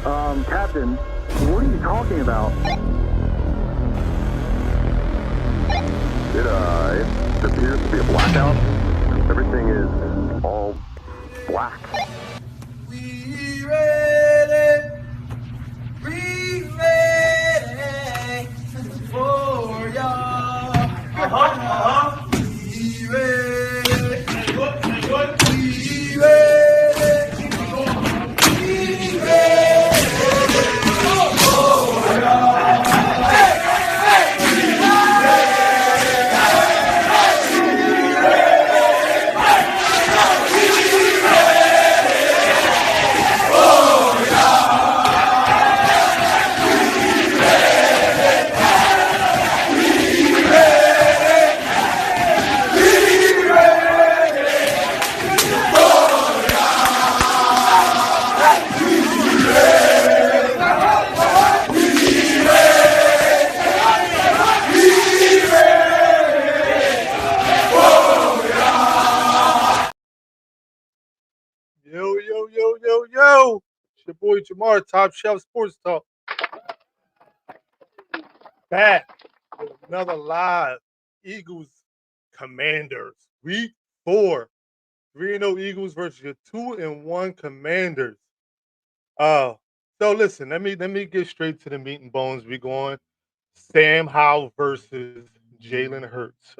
Captain, what are you talking about? It appears to be a blackout. Everything is all black. We ready, we ready for y'all. We ready, we ready, we ready. Yo, yo, yo, yo, yo. It's your boy Jamar, Top Shelf Sports Talk. Back with another live Eagles Commanders. Week 4. 3-0 Eagles versus your 2-1 Commanders. So listen, let me get straight to the meat and bones. We going Sam Howell versus Jalen Hurts.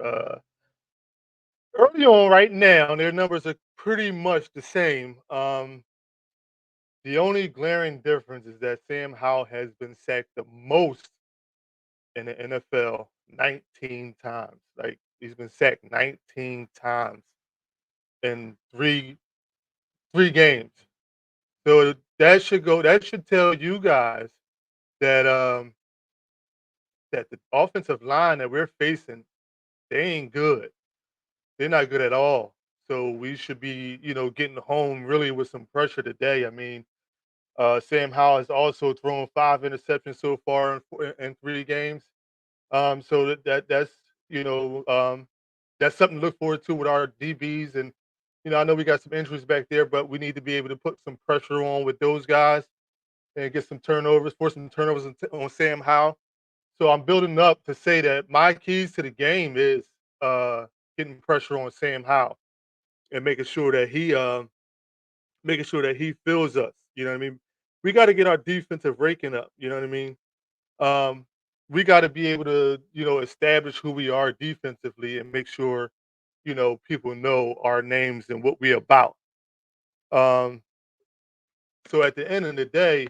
Early on right now, their numbers are pretty much the same. The only glaring difference is that Sam Howell has been sacked the most in the NFL, 19 times. Like he's been sacked 19 times in three games. So that should tell you guys that that the offensive line that we're facing, they ain't good. They're not good at all. So we should be, getting home really with some pressure today. I mean, Sam Howell has also thrown 5 interceptions so far in 3 games. So that's something to look forward to with our DBs. And I know we got some injuries back there, but we need to be able to put some pressure on with those guys and get some turnovers, force some turnovers on Sam Howell. So I'm building up to say that my keys to the game is getting pressure on Sam Howell and making sure that he fills us. You know what I mean? We got to get our defensive rating up. You know what I mean? Um, we got to be able to, establish who we are defensively and make sure, people know our names and what we about. Um, so at the end of the day,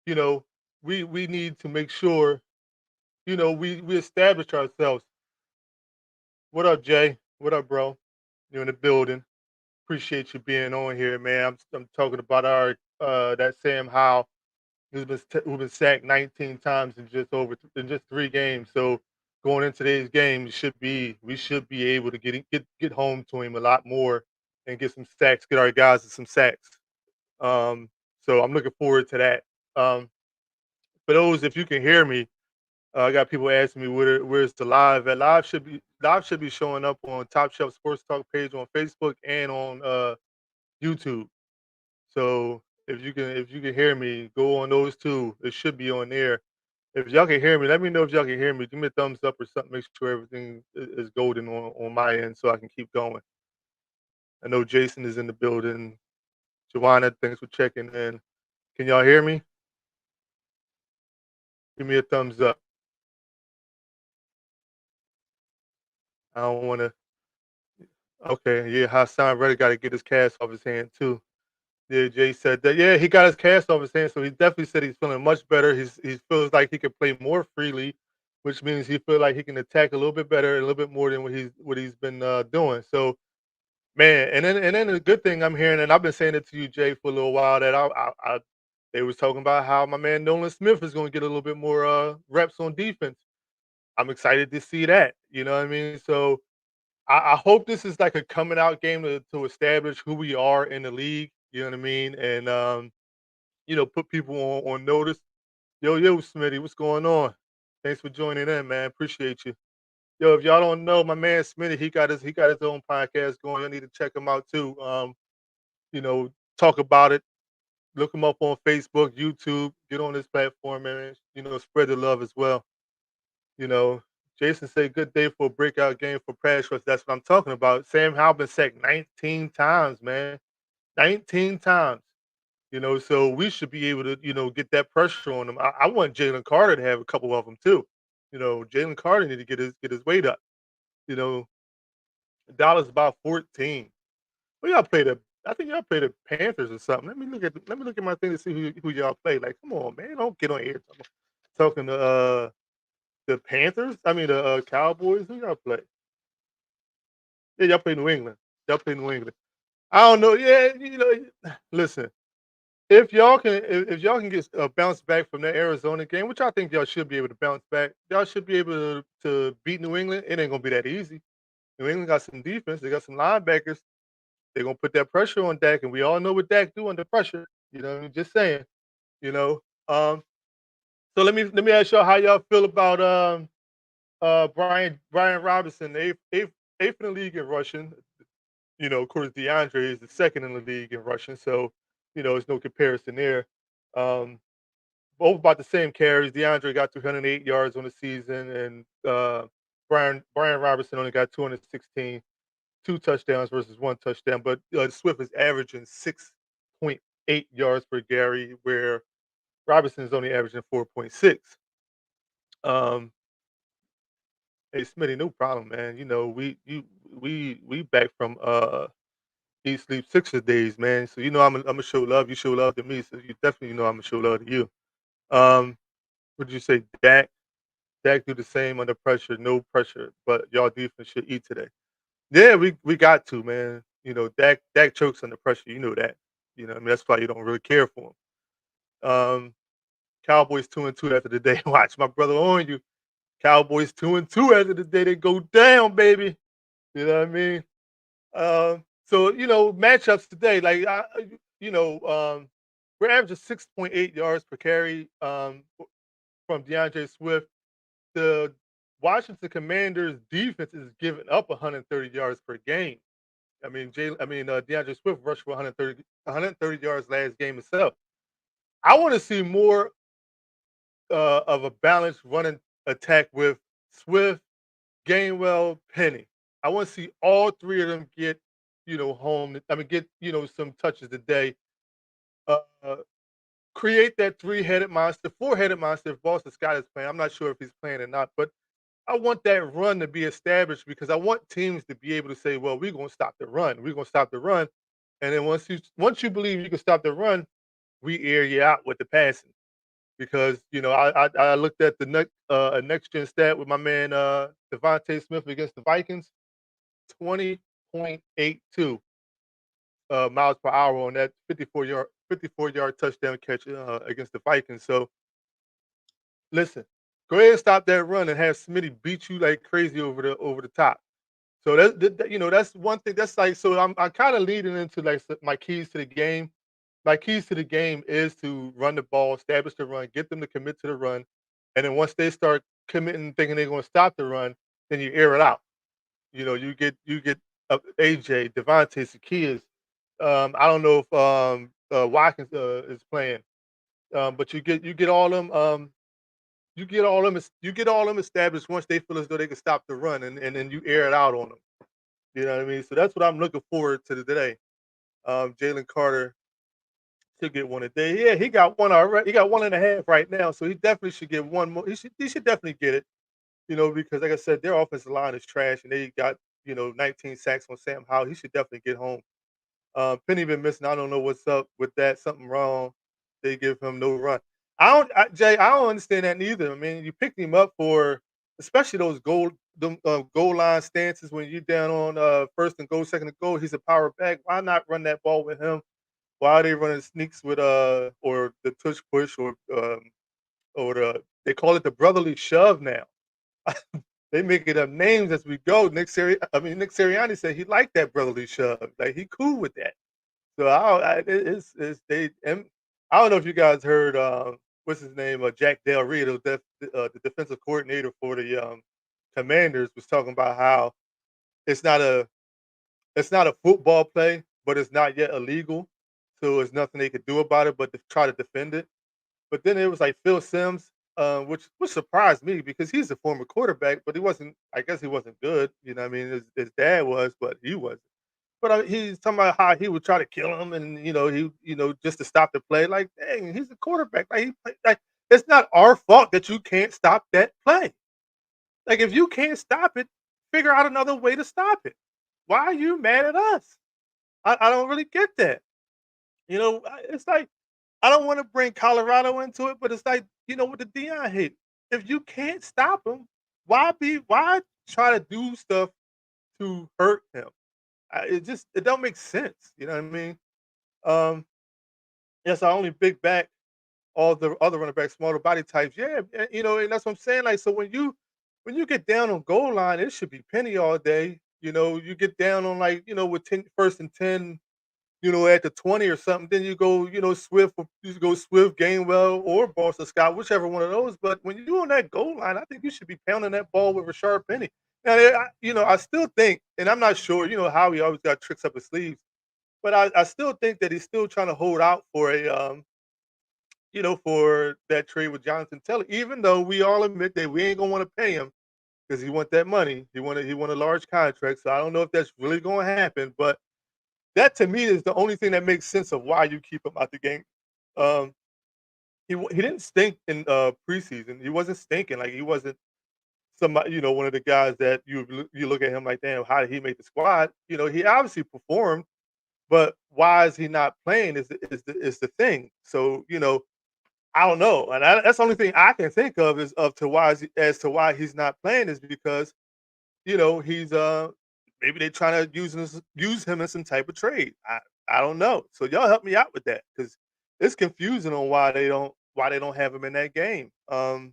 you know, we need to make sure, we establish ourselves. What up, Jay? What up, bro? You in the building? Appreciate you being on here, man. I'm talking about our that Sam Howell who's been sacked 19 times in just 3 games. So going into today's game, we should be able to get home to him a lot more and get some sacks, get our guys some sacks. Um, so I'm looking forward to that. For those, if you can hear me, I got people asking me where's the live at. Live should be showing up on Top Shelf Sports Talk page on Facebook and on YouTube. So if you can hear me, go on those two. It should be on there. If y'all can hear me, let me know if y'all can hear me. Give me a thumbs up or something. Make sure everything is golden on my end so I can keep going. I know Jason is in the building. Joanna, thanks for checking in. Can y'all hear me? Give me a thumbs up. I don't want to. Okay, yeah, Hassan Reddick got to get his cast off his hand too. Yeah, Jay said that. Yeah, he got his cast off his hand, so he definitely said he's feeling much better. He feels like he can play more freely, which means he feel like he can attack a little bit better, a little bit more than what he's been doing. So, man, and then the good thing I'm hearing, and I've been saying it to you, Jay, for a little while, that they was talking about how my man Nolan Smith is going to get a little bit more reps on defense. I'm excited to see that. You know what I mean? So I hope this is like a coming out game to establish who we are in the league. You know what I mean? And put people on notice. Yo, Smitty, what's going on? Thanks for joining in, man. Appreciate you. Yo, if y'all don't know, my man Smitty, he got his own podcast going. You need to check him out too. You know, talk about it. Look him up on Facebook, YouTube. Get on this platform and spread the love as well. You know, Jason said, "Good day for a breakout game for pass rush." That's what I'm talking about. Sam Howell been sacked 19 times, man, 19 times. So we should be able to get that pressure on him. I want Jalen Carter to have a couple of them too. Jalen Carter need to get his weight up. You know, Dallas about 14. Well, y'all play the. I think y'all play the Panthers or something. Let me look at my thing to see who y'all play. Like, come on, man, don't get on here talking to the Panthers. I mean the Cowboys. Who y'all play? Yeah, y'all play New England. Y'all play New England. I don't know. Yeah, listen. If y'all can get a bounce back from that Arizona game, which I think y'all should be able to bounce back, y'all should be able to beat New England. It ain't gonna be that easy. New England got some defense. They got some linebackers. They're gonna put that pressure on Dak, and we all know what Dak do under pressure. What I mean? Just saying. You know. So let me ask y'all how y'all feel about Brian Robinson, eighth in the league in rushing. Of course, DeAndre is the second in the league in rushing, so there's no comparison there. Um, both about the same carries. DeAndre got 208 yards on the season, and Brian Robinson only got 216, 2 touchdowns versus 1 touchdown. But Swift is averaging 6.8 yards per carry, where Robinson is only averaging 4.6. Um, hey Smitty, no problem, man. We back from Eat Sleep Sixers days, man. So I'm gonna show love. You show love to me, so you definitely I'm gonna show love to you. Um, what did you say, Dak? Dak do the same under pressure, no pressure, but y'all defense should eat today. Yeah, we got to, man. Dak chokes under pressure. You know that. I mean, that's why you don't really care for him. Cowboys 2-2 after the day. Watch my brother on you. Cowboys 2-2 after the day. They go down, baby. You know what I mean? So matchups today, like we're averaging 6.8 yards per carry from DeAndre Swift. The Washington Commanders defense is giving up 130 yards per game. I mean, DeAndre Swift rushed for 130 yards last game itself. I want to see more of a balanced running attack with Swift, Gainwell, Penny. I want to see all three of them get home. I mean, get some touches today. Uh, create that three-headed monster, four-headed monster. If Boston Scott is playing, I'm not sure if he's playing or not, but I want that run to be established because I want teams to be able to say, "Well, we're gonna stop the run. We're gonna stop the run," and then once you believe you can stop the run, we air you out with the passing. Because I looked at the next gen stat with my man Devontae Smith against the Vikings, 20.82 miles per hour on that 54-yard touchdown catch against the Vikings. So listen, go ahead and stop that run and have Smitty beat you like crazy over the top. So that's one thing. That's like, so I'm kind of leading into like my keys to the game. My keys to the game is to run the ball, establish the run, get them to commit to the run, and then once they start committing, thinking they're going to stop the run, then you air it out. You get AJ, Devontae, Zacchaeus. I don't know if Watkins is playing, but you get all them. You get all them established once they feel as though they can stop the run, and then you air it out on them. You know what I mean? So that's what I'm looking forward to today. Jalen Carter should get one a day. Yeah, he got one already. He got 1.5 right now, so he definitely should get one more. He should definitely get it. Because like I said, their offensive line is trash, and they got 19 sacks on Sam Howell. He should definitely get home. Penny been missing. I don't know what's up with that. Something wrong. They give him no run. Jay. I don't understand that neither. I mean, you picked him up for especially those goal line stances when you're down on first and goal, second and goal. He's a power back. Why not run that ball with him? Why are they running sneaks with or the tush push or they call it the brotherly shove now. They making up names as we go. Nick Sirianni said he liked that brotherly shove. Like he cool with that. So it's they. And I don't know if you guys heard what's his name, Jack Del Rio, the defensive coordinator for the Commanders, was talking about how it's not a football play, but it's not yet illegal. so there's nothing they could do about it but to try to defend it. But then it was like Phil Simms, which surprised me because he's a former quarterback, but he wasn't. I guess he wasn't good. You know, what I mean, his dad was, but he wasn't. But he's talking about how he would try to kill him, and just to stop the play. Like, dang, he's a quarterback. Like, like it's not our fault that you can't stop that play. Like, if you can't stop it, figure out another way to stop it. Why are you mad at us? I don't really get that. It's like I don't want to bring Colorado into it, but it's like with the Dion hate. If you can't stop him, why try to do stuff to hurt him? It don't make sense. You know what I mean? Um, yes, I only big back all the other running backs, smaller body types. Yeah, and that's what I'm saying. Like, so when you get down on goal line, it should be penny all day. You get down on like with 1st and 10, at the 20 or something, then you go, Swift, Gainwell, or Boston Scott, whichever one of those. But when you're on that goal line, I think you should be pounding that ball with Rashard Penny. Now, I still think, and I'm not sure, how he always got tricks up his sleeves, but I still think that he's still trying to hold out for for that trade with Jonathan Taylor, even though we all admit that we ain't gonna want to pay him because he want that money. He want a large contract. So I don't know if that's really gonna happen, but that to me is the only thing that makes sense of why you keep him out the game. Um, he didn't stink in preseason. He wasn't stinking. Like he wasn't somebody, one of the guys that you look at him like, damn, how did he make the squad? He obviously performed, but why is he not playing is the thing. So I don't know, and that's the only thing I can think of is of to why as to why he's not playing is because he's maybe they're trying to use him in some type of trade. I don't know. So y'all help me out with that because it's confusing on why they don't have him in that game. Hold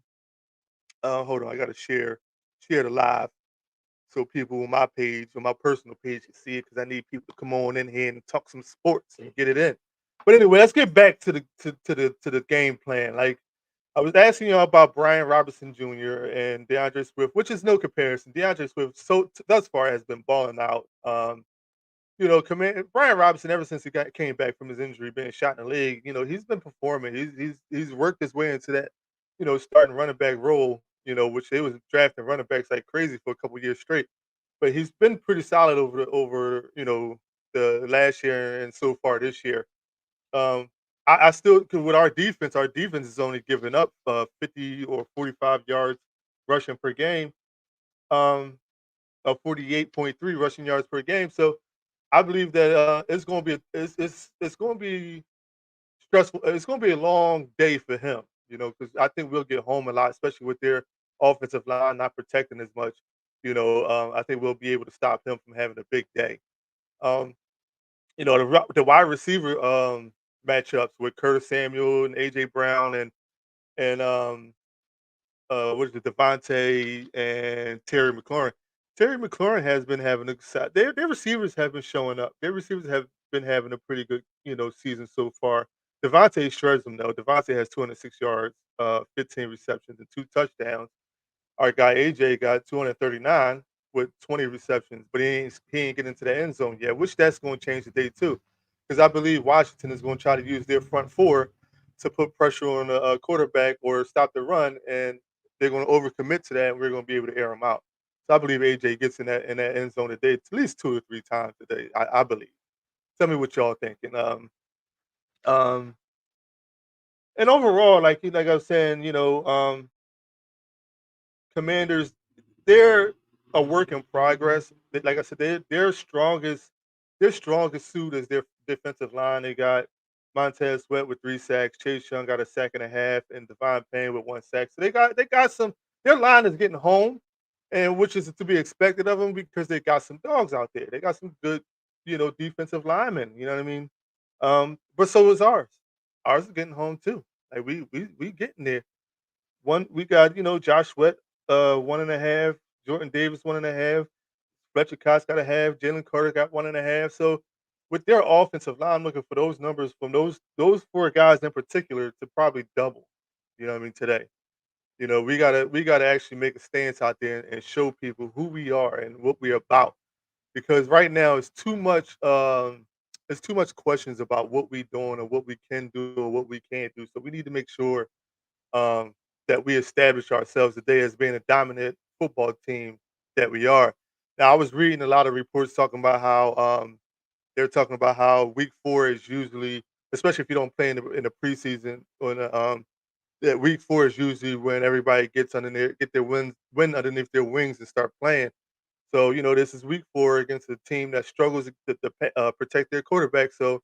on, I gotta share the live so people on my page, on my personal page, can see it because I need people to come on in here and talk some sports and get it in. But anyway, let's get back to the game plan. Like I was asking y'all about Brian Robinson Jr. and DeAndre Swift, which is no comparison. DeAndre Swift thus far has been balling out. Brian Robinson ever since came back from his injury, being shot in the leg, he's been performing. He's worked his way into that, starting running back role. Which they was drafting running backs like crazy for a couple years straight. But he's been pretty solid over the last year and so far this year. Um, I still 'cause with our defense is only giving up 50 or 45 yards rushing per game. Um, 48.3 rushing yards per game. So I believe that it's going to be it's going to be stressful. It's going to be a long day for him, because I think we'll get home a lot, especially with their offensive line not protecting as much. I think we'll be able to stop him from having a big day. Um, the wide receiver matchups with Curtis Samuel and AJ Brown and what is it, Devontae and Terry McLaurin. Terry McLaurin has been having their receivers have been showing up. Their receivers have been having a pretty good, season so far. Devontae shreds them though. Devontae has 206 yards, 15 receptions, and 2 touchdowns. Our guy AJ got 239 with 20 receptions, but he ain't getting into the end zone yet, which that's going to change today too, because I believe Washington is going to try to use their front four to put pressure on the quarterback or stop the run, and they're going to overcommit to that, and we're going to be able to air them out. So I believe AJ gets in that end zone today at least 2 or 3 times today. I believe. Tell me what y'all thinking. Um, and overall, like I was saying, Commanders, they're a work in progress. Like I said, their strongest suit is their defensive line. They got Montez Sweat with 3 sacks, Chase Young got a sack and a half, and Devon Payne with 1 sack. So they got some. Their line is getting home, and which is to be expected of them because they got some dogs out there. They got some good, defensive linemen. You know what I mean? But so is ours. Ours is getting home too. Like we getting there. We got Josh Sweat 1.5, Jordan Davis 1.5, Fletcher Cox got a half, Jalen Carter got 1.5. So with their offensive line, I'm looking for those numbers from those 4 guys in particular to probably double. You know what I mean today. We gotta actually make a stance out there and show people who we are and what we're about because right now there's too much questions about what we doing or what we can do or what we can't do. So we need to make sure that we establish ourselves today as being a dominant football team that we are. Now, I was reading a lot of reports talking about how they're talking about how week 4 is usually, especially if you don't play in the preseason, or that week 4 is usually when everybody gets under their win underneath their wings and start playing. So, this is week 4 against a team that struggles to protect their quarterback. So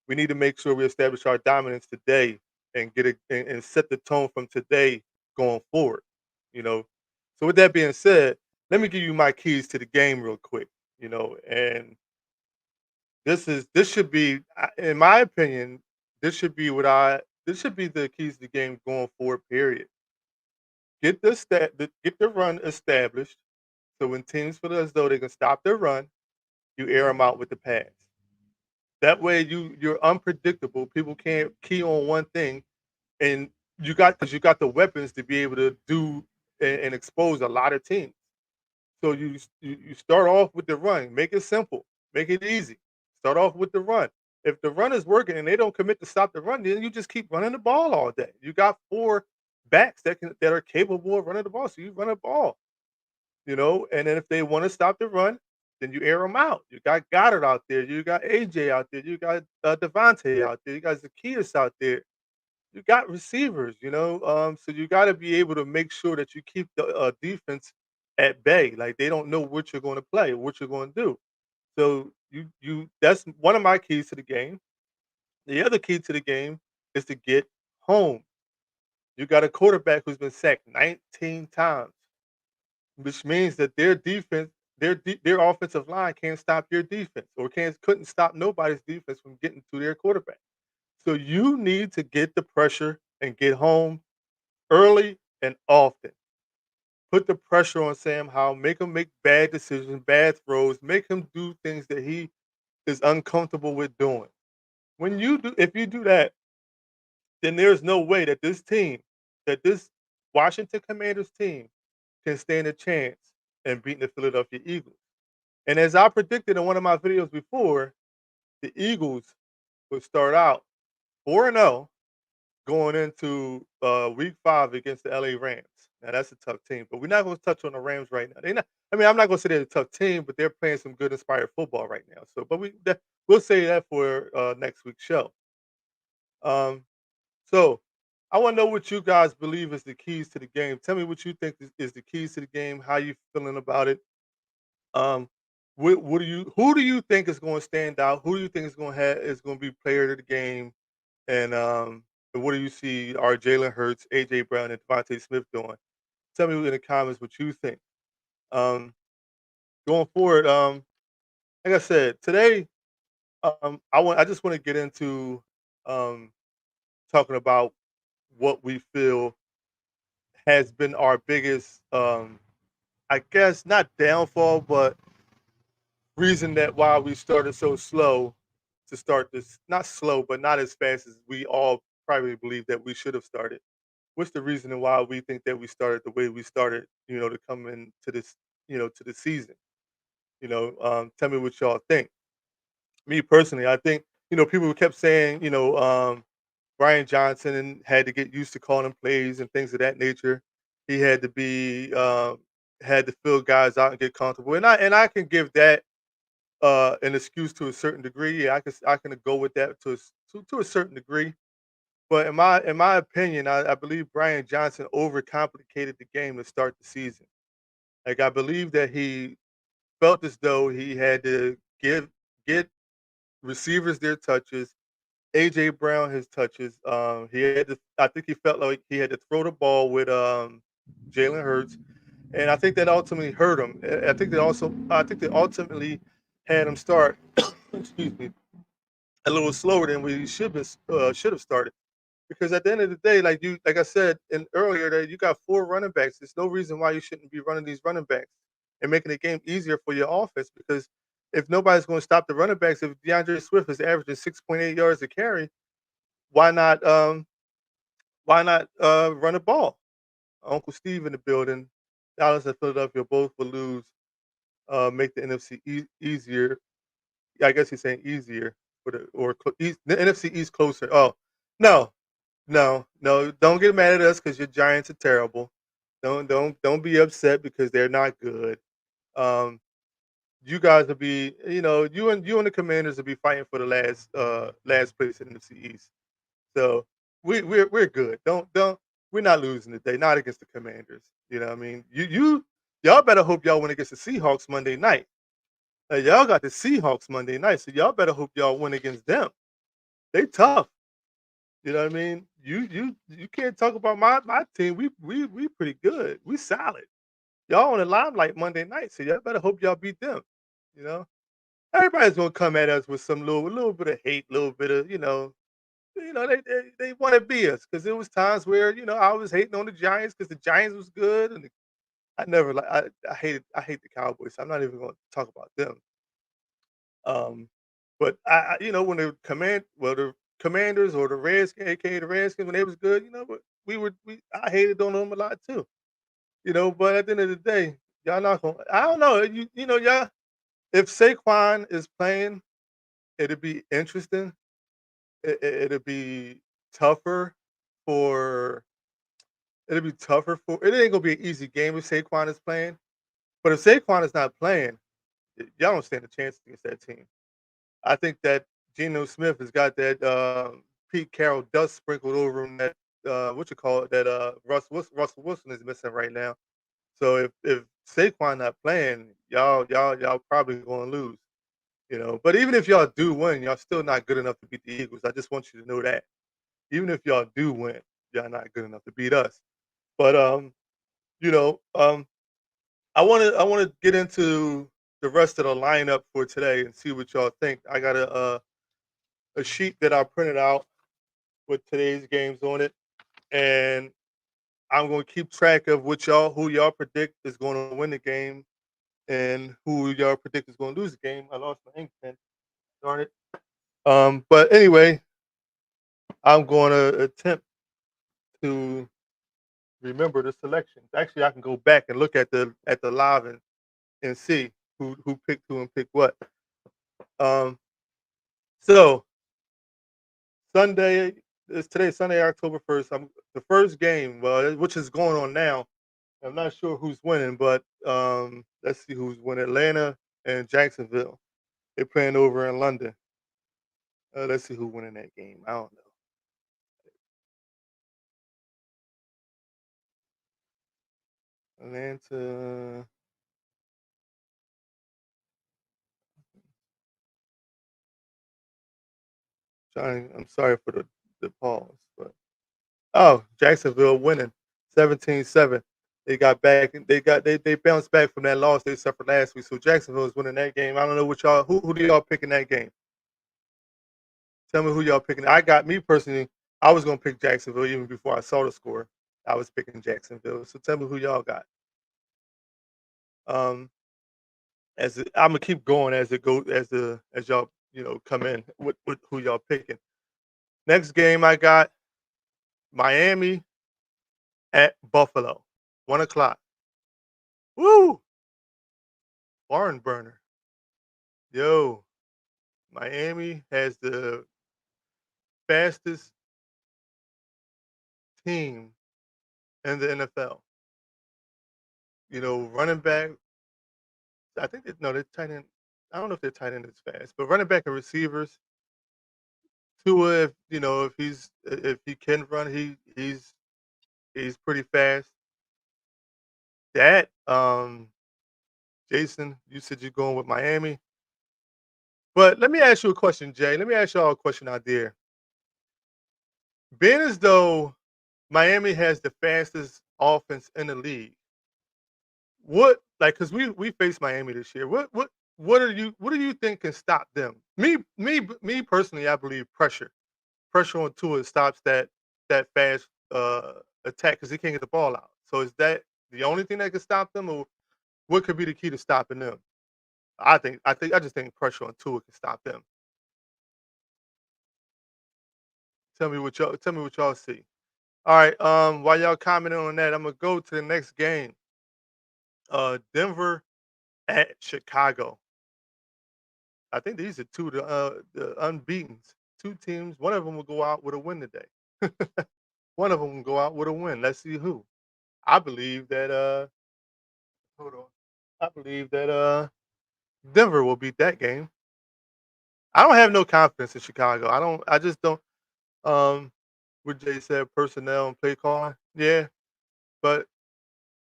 we need to make sure we establish our dominance today and get it and set the tone from today going forward. You know. So with that being said, let me give you my keys to the game real quick. And this should be, in my opinion, this should be the keys to the game going forward. Period. Get the run established. So when teams feel as though they can stop their run, you air them out with the pass. That way you're unpredictable. People can't key on one thing, and because you got the weapons to be able to do and expose a lot of teams. So you start off with the run, make it simple, make it easy. Start off with the run. If the run is working and they don't commit to stop the run, then you just keep running the ball all day. You got 4 backs that are capable of running the ball, so you run the ball. And then if they want to stop the run, then you air them out. You got Goddard out there, you got AJ out there, you got Devontae out there, you got Zacchaeus out there, you got receivers. So you got to be able to make sure that you keep the defense at bay, like they don't know what you're going to play, what you're going to do. So you that's one of my keys to the game. The other key to the game is to get home. You got a quarterback who's been sacked 19 times, which means that their defense, their offensive line can't stop your defense, or couldn't stop nobody's defense from getting to their quarterback. So you need to get the pressure and get home early and often. Put the pressure on Sam Howell, make him make bad decisions, bad throws, make him do things that he is uncomfortable with doing. If you do that, then there's no way that this Washington Commanders team can stand a chance in beating the Philadelphia Eagles. And as I predicted in one of my videos before, the Eagles would start out 4-0 going into week 5 against the LA Rams. Now that's a tough team, but we're not going to touch on the Rams right now. They not. I mean, I'm not going to say they're a tough team, but they're playing some good, inspired football right now. So, but we'll say that for next week's show. Um, so I want to know what you guys believe is the keys to the game. Tell me what you think is the keys to the game. How you feeling about it? Um, who do you think is going to stand out? Who do you think is going to be player of the game? And what do you see are Jalen Hurts, AJ Brown, and Devontae Smith doing? Tell me in the comments what you think. Um, Going forward, like I said, today, I just want to get into um, talking about what we feel has been our biggest, I guess, not downfall, but reason that why we started so slow to start this, not slow, but not as fast as we all probably believe that we should have started. What's the reason and why we think that we started the way we started, to come into this, to the season? Tell me what y'all think. Me personally, I think, people kept saying, Brian Johnson had to get used to calling plays and things of that nature. He had to fill guys out and get comfortable. And I can give that an excuse to a certain degree. Yeah, I can go with that to a certain degree. But in my opinion, I believe Brian Johnson overcomplicated the game to start the season. Like I believe that he felt as though he had to get receivers their touches, AJ Brown his touches. I think he felt like he had to throw the ball with Jalen Hurts, and I think that ultimately hurt him. I think that ultimately had him start excuse me, a little slower than we should have started. Because at the end of the day, like I said in earlier, that you got 4 running backs. There's no reason why you shouldn't be running these running backs and making the game easier for your offense. Because if nobody's going to stop the running backs, if DeAndre Swift is averaging 6.8 yards a carry, why not run the ball? Uncle Steve in the building. Dallas and Philadelphia both will lose. Make the NFC easier. Yeah, I guess he's saying easier. The NFC East closer. Oh, no, no, don't get mad at us because your Giants are terrible. Don't be upset because they're not good. Um, you guys will be, you and the Commanders will be fighting for the last place in the NFC East. So we're good. Don't we're not losing today. Not against the Commanders. You know what I mean? Y'all better hope y'all win against the Seahawks Monday night. Y'all got the Seahawks Monday night, so y'all better hope y'all win against them. They tough. You know what I mean? You can't talk about my team. We pretty good. We solid. Y'all on the limelight Monday night, so y'all better hope y'all beat them. You know, everybody's gonna come at us with some little bit of hate, little bit of they want to be us because there was times where I was hating on the Giants because the Giants was good, and I never like I hate the Cowboys. So I'm not even gonna talk about them. Um, but when the Commanders or the Redskins, aka the Redskins, when they was good, but I hated on them a lot too. But at the end of the day, y'all not gonna. I don't know. Y'all. If Saquon is playing, it'd be interesting. It'd be tougher for. It'd be tougher for. It ain't gonna be an easy game if Saquon is playing. But if Saquon is not playing, y'all don't stand a chance against that team. I think that Geno Smith has got that Pete Carroll dust sprinkled over him that what you call it that Russell Wilson is missing right now. So if Saquon not playing, y'all probably going to lose. But even if y'all do win, y'all still not good enough to beat the Eagles. I just want you to know that. Even if y'all do win, y'all not good enough to beat us. But you know, um, I want to get into the rest of the lineup for today and see what y'all think. I got a sheet that I printed out with today's games on it, and I'm going to keep track of who y'all predict is going to win the game and who y'all predict is going to lose the game. I lost my ink pen, darn it. But anyway, I'm going to attempt to remember the selections. Actually, I can go back and look at the live and see who picked who and picked what. Um, so Sunday is today, Sunday, October 1st. The first game, which is going on now. I'm not sure who's winning, but let's see who's winning. Atlanta and Jacksonville. They're playing over in London. Let's see who winning that game. I don't know. Atlanta. I'm sorry for the pause, but Jacksonville winning 17-7. They got back. They bounced back from that loss they suffered last week. So Jacksonville is winning that game. I don't know what y'all who do y'all pick in that game. Tell me who y'all picking. I got me personally. I was gonna pick Jacksonville even before I saw the score. I was picking Jacksonville. So tell me who y'all got. Um, I'm gonna keep going as it goes as y'all come in with who y'all picking. Next game I got Miami at Buffalo, 1 o'clock. Woo! Barn burner. Yo, Miami has the fastest team in the NFL. Running back. I think no, they're tight end. I don't know if they're tight end as fast, but running back and receivers. Tua, if he can run, he's pretty fast. That Jason, you said you're going with Miami, but let me ask you a question, Jay. Let me ask y'all a question out there. Being as though Miami has the fastest offense in the league, because we faced Miami this year. What do you think can stop them? Me personally, I believe pressure on Tua stops that fast attack because he can't get the ball out. So is that the only thing that can stop them, or what could be the key to stopping them? I just think pressure on Tua can stop them. Tell me what y'all see. All right. While y'all commenting on that, I'm gonna go to the next game. Denver at Chicago. I think these are the unbeaten's. Two teams. One of them will go out with a win today. One of them will go out with a win. Let's see who. I believe that. Hold on. I believe that Denver will beat that game. I don't have no confidence in Chicago. I don't. I just don't. Um, what Jay said, personnel and play calling. Yeah, but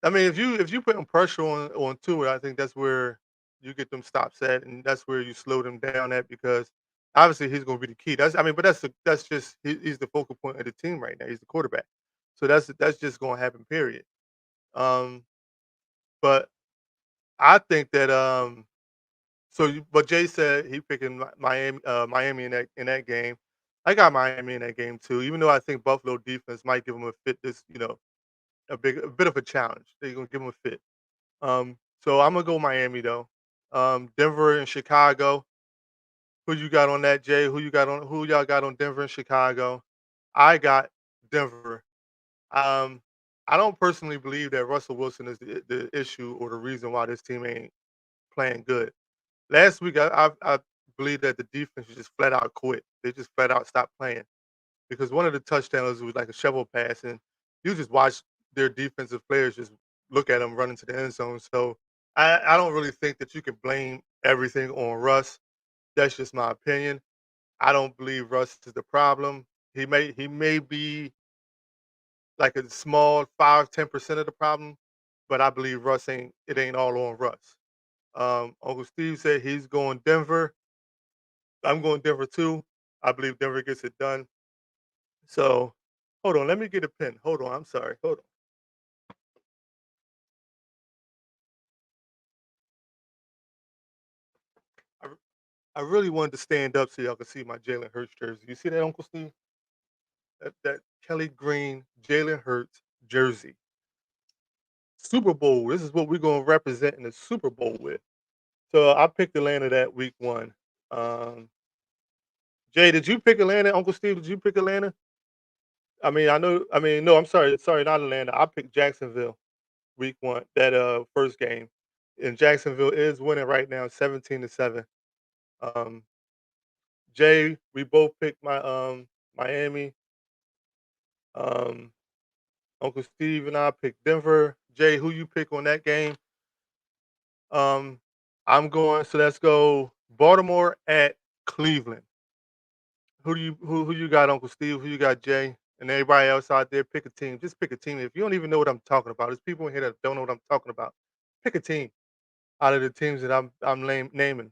I mean, if you putting pressure on Tua, I think that's where you get them stops at, and that's where you slow them down at because obviously he's going to be the key. But that's just he's the focal point of the team right now. He's the quarterback, so that's just going to happen. Period. Um, but I think that but Jay said he picking Miami in that game. I got Miami in that game too, even though I think Buffalo defense might give them a fit. A bit of a challenge. They're gonna give them a fit. So I'm gonna go Miami though. Denver and Chicago. Who you got on that, Jay? Who y'all got on Denver and Chicago? I got Denver. Um, I don't personally believe that Russell Wilson is the issue or the reason why this team ain't playing good. Last week, I believe that the defense just flat out quit. They just flat out stopped playing because one of the touchdowns was like a shovel pass, and you just watch their defensive players just look at them run into the end zone. So I don't really think that you can blame everything on Russ. That's just my opinion. I don't believe Russ is the problem. He may be like a small 5-10% of the problem, but I believe Russ ain't all on Russ. Uncle Steve said he's going Denver. I'm going Denver too. I believe Denver gets it done. So hold on, let me get a pen. Hold on, I'm sorry. Hold on. I, I really wanted to stand up so y'all can see my Jalen Hurts jersey. You see that, Uncle Steve? That Kelly Green Jalen Hurts jersey. Super Bowl. This is what we're gonna represent in the Super Bowl with. So I picked Atlanta that week one. Um, Jay, did you pick Atlanta? Uncle Steve, did you pick Atlanta? I mean, I know. I mean, no. I'm sorry. Sorry, not Atlanta. I picked Jacksonville week one. That first game, and Jacksonville is winning right now, 17-7. Um, Jay, we both picked my Miami. Um, Uncle Steve and I picked Denver. Jay, who you pick on that game? Um, I'm going. So let's go. Baltimore at Cleveland. Who you got, Uncle Steve? Who you got, Jay? And everybody else out there, pick a team. Just pick a team. If you don't even know what I'm talking about, there's people in here that don't know what I'm talking about. Pick a team out of the teams that I'm naming.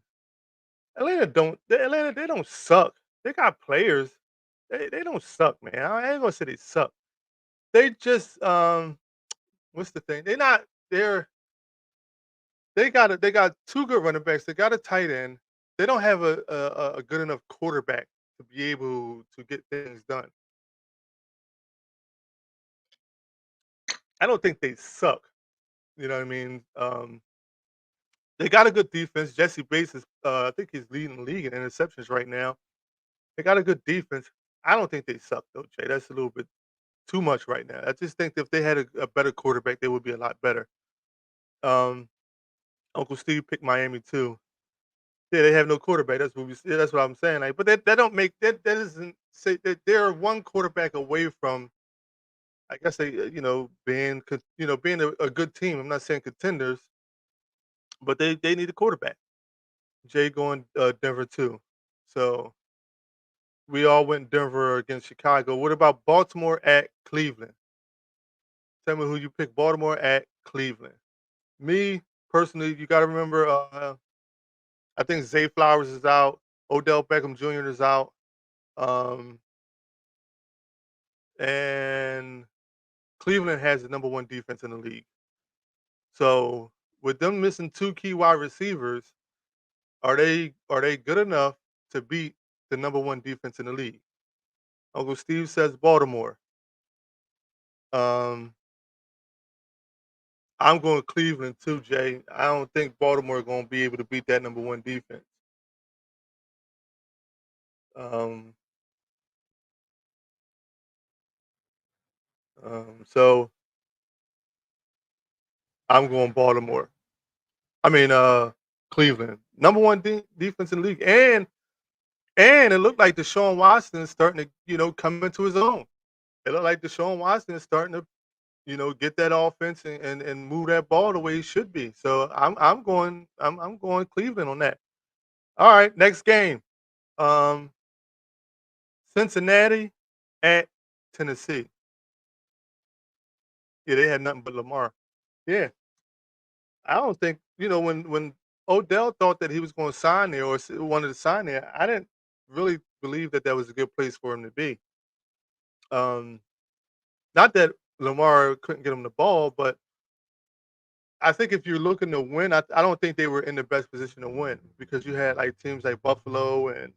Atlanta they don't suck. They got players. They don't suck, man. I ain't gonna say they suck. They just what's the thing? They got two good running backs. They got a tight end. They don't have a good enough quarterback to be able to get things done. I don't think they suck. You know what I mean? They got a good defense. Jesse Bates is, I think he's leading the league in interceptions right now. They got a good defense. I don't think they suck though, Jay. That's a little bit too much right now. I just think that if they had a better quarterback, they would be a lot better. Um, Uncle Steve picked Miami too. Yeah, they have no quarterback. That's what I'm saying. Like, but that don't make that doesn't say that they're one quarterback away from. I guess being a good team. I'm not saying contenders, but they need a quarterback. Jay going Denver too. So we all went Denver against Chicago. What about Baltimore at Cleveland? Tell me who you pick. Baltimore at Cleveland. Me personally, you got to remember. I think Zay Flowers is out. Odell Beckham Jr. is out. Um, and Cleveland has the number one defense in the league. So with them missing two key wide receivers, are they good enough to beat the number one defense in the league? Uncle Steve says Baltimore. Um, I'm going Cleveland too, Jay. I don't think Baltimore going to be able to beat that number one defense. Um, so I'm going Baltimore. I mean, Cleveland. Number one defense in the league, and it looked like Deshaun Watson is starting to come into his own. It looked like Deshaun Watson is starting to get that offense and move that ball the way he should be. So I'm going Cleveland on that. All right, next game. Um, Cincinnati at Tennessee. Yeah, they had nothing but Lamar. Yeah, I don't think when Odell thought that he was going to sign there or wanted to sign there. I didn't really believe that that was a good place for him to be. Um, Not that Lamar couldn't get him the ball, but I think if you're looking to win, I don't think they were in the best position to win because you had like teams like Buffalo and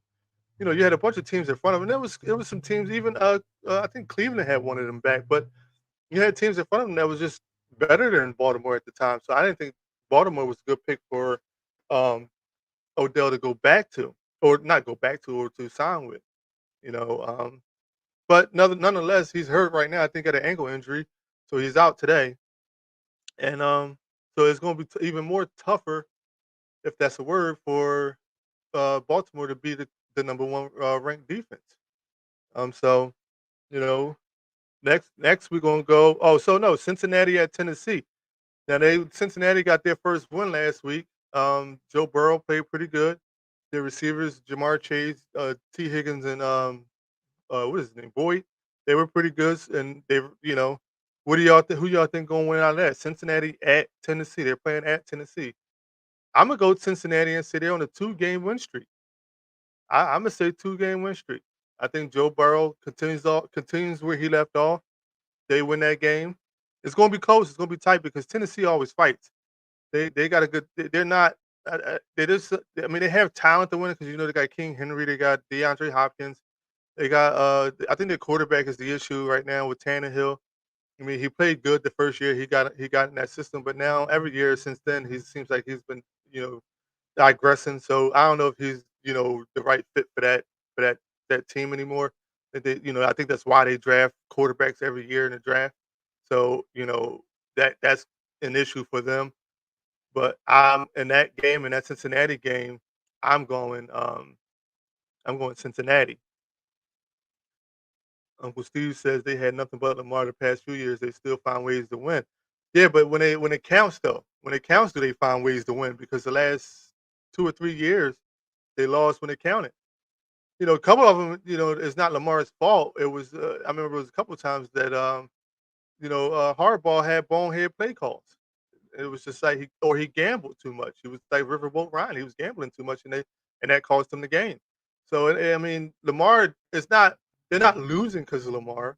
you had a bunch of teams in front of them. There was some teams even I think Cleveland had one of them back, but you had teams in front of them that was just better than Baltimore at the time. So I didn't think Baltimore was a good pick for um, Odell to go back to, or not go back to, or to sign with. You know, but nonetheless, he's hurt right now. I think at an ankle injury, so he's out today, and so it's going to be even more tougher, if that's a word, for Baltimore to be the number one ranked defense. So you know, next we're gonna go. Oh, so no, Cincinnati at Tennessee. Now Cincinnati got their first win last week. Joe Burrow played pretty good. Their receivers, Jamar Chase, T. Higgins, and what is his name, Boyd. They were pretty good, and what do y'all think? Who y'all think gonna win out of that? Cincinnati at Tennessee. They're playing at Tennessee. I'm gonna go with Cincinnati and say they're on a 2-game win streak. I'm gonna say 2-game win streak. I think Joe Burrow continues where he left off. They win that game. It's gonna be close. It's gonna be tight because Tennessee always fights. They got a good. They're not. They just. I mean, they have talent to win it because they got King Henry. They got DeAndre Hopkins. They got. I think their quarterback is the issue right now with Tannehill. I mean, he played good the first year. He got in that system, but now every year since then, he seems like he's been you know digressing. So I don't know if he's the right fit for that team anymore. I think that's why they draft quarterbacks every year in the draft. So that's an issue for them. But in that game, in that Cincinnati game, I'm going I'm going Cincinnati. Uncle Steve says they had nothing but Lamar the past few years. They still find ways to win. Yeah, but when it counts though, when it counts, do they find ways to win? Because the last 2 or 3 years they lost when it counted. A couple of them, it's not Lamar's fault. It was I remember it was a couple of times that Harbaugh had bonehead play calls. It was just like he gambled too much. He was like Riverboat Ryan. He was gambling too much, and that cost him the game. So I mean, Lamar is not. They're not losing because of Lamar.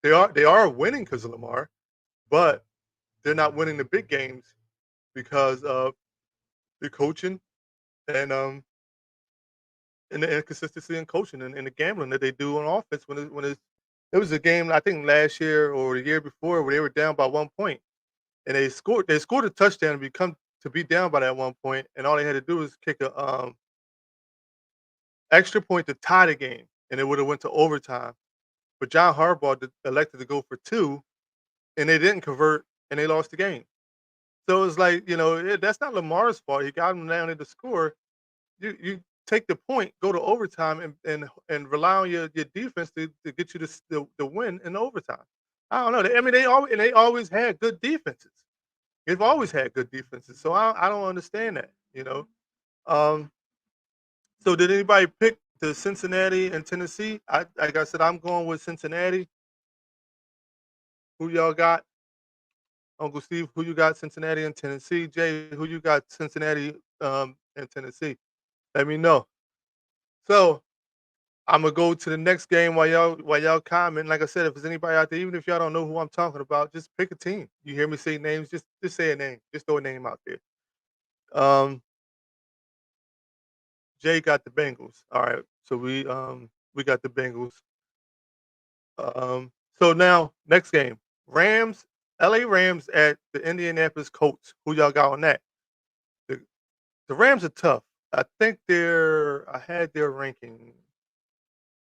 They are winning because of Lamar, but they're not winning the big games because of the coaching and the inconsistency in coaching and the gambling that they do on offense it was a game I think last year or the year before where they were down by 1 point and they scored a touchdown to be down by that 1 point, and all they had to do was kick a extra point to tie the game, and it would have went to overtime. But John Harbaugh elected to go for two, and they didn't convert, and they lost the game. So it's like that's not Lamar's fault. He got them down in the score. You take the point, go to overtime, and rely on your defense to get you the win in overtime. I don't know. I mean, they always had good defenses. They've always had good defenses, so I don't understand that. Um, so did anybody pick the Cincinnati and Tennessee? Like I said, I'm going with Cincinnati. Who y'all got? Uncle Steve, who you got? Cincinnati and Tennessee. Jay, who you got? Cincinnati and Tennessee. Let me know. So I'm gonna go to the next game while y'all comment. Like I said, if there's anybody out there, even if y'all don't know who I'm talking about, just pick a team. You hear me say names, just say a name. Just throw a name out there. Um, Jay got the Bengals. All right. So we got the Bengals. So now next game. Rams, LA Rams at the Indianapolis Colts. Who y'all got on that? The, the Rams are tough. I think I had their ranking.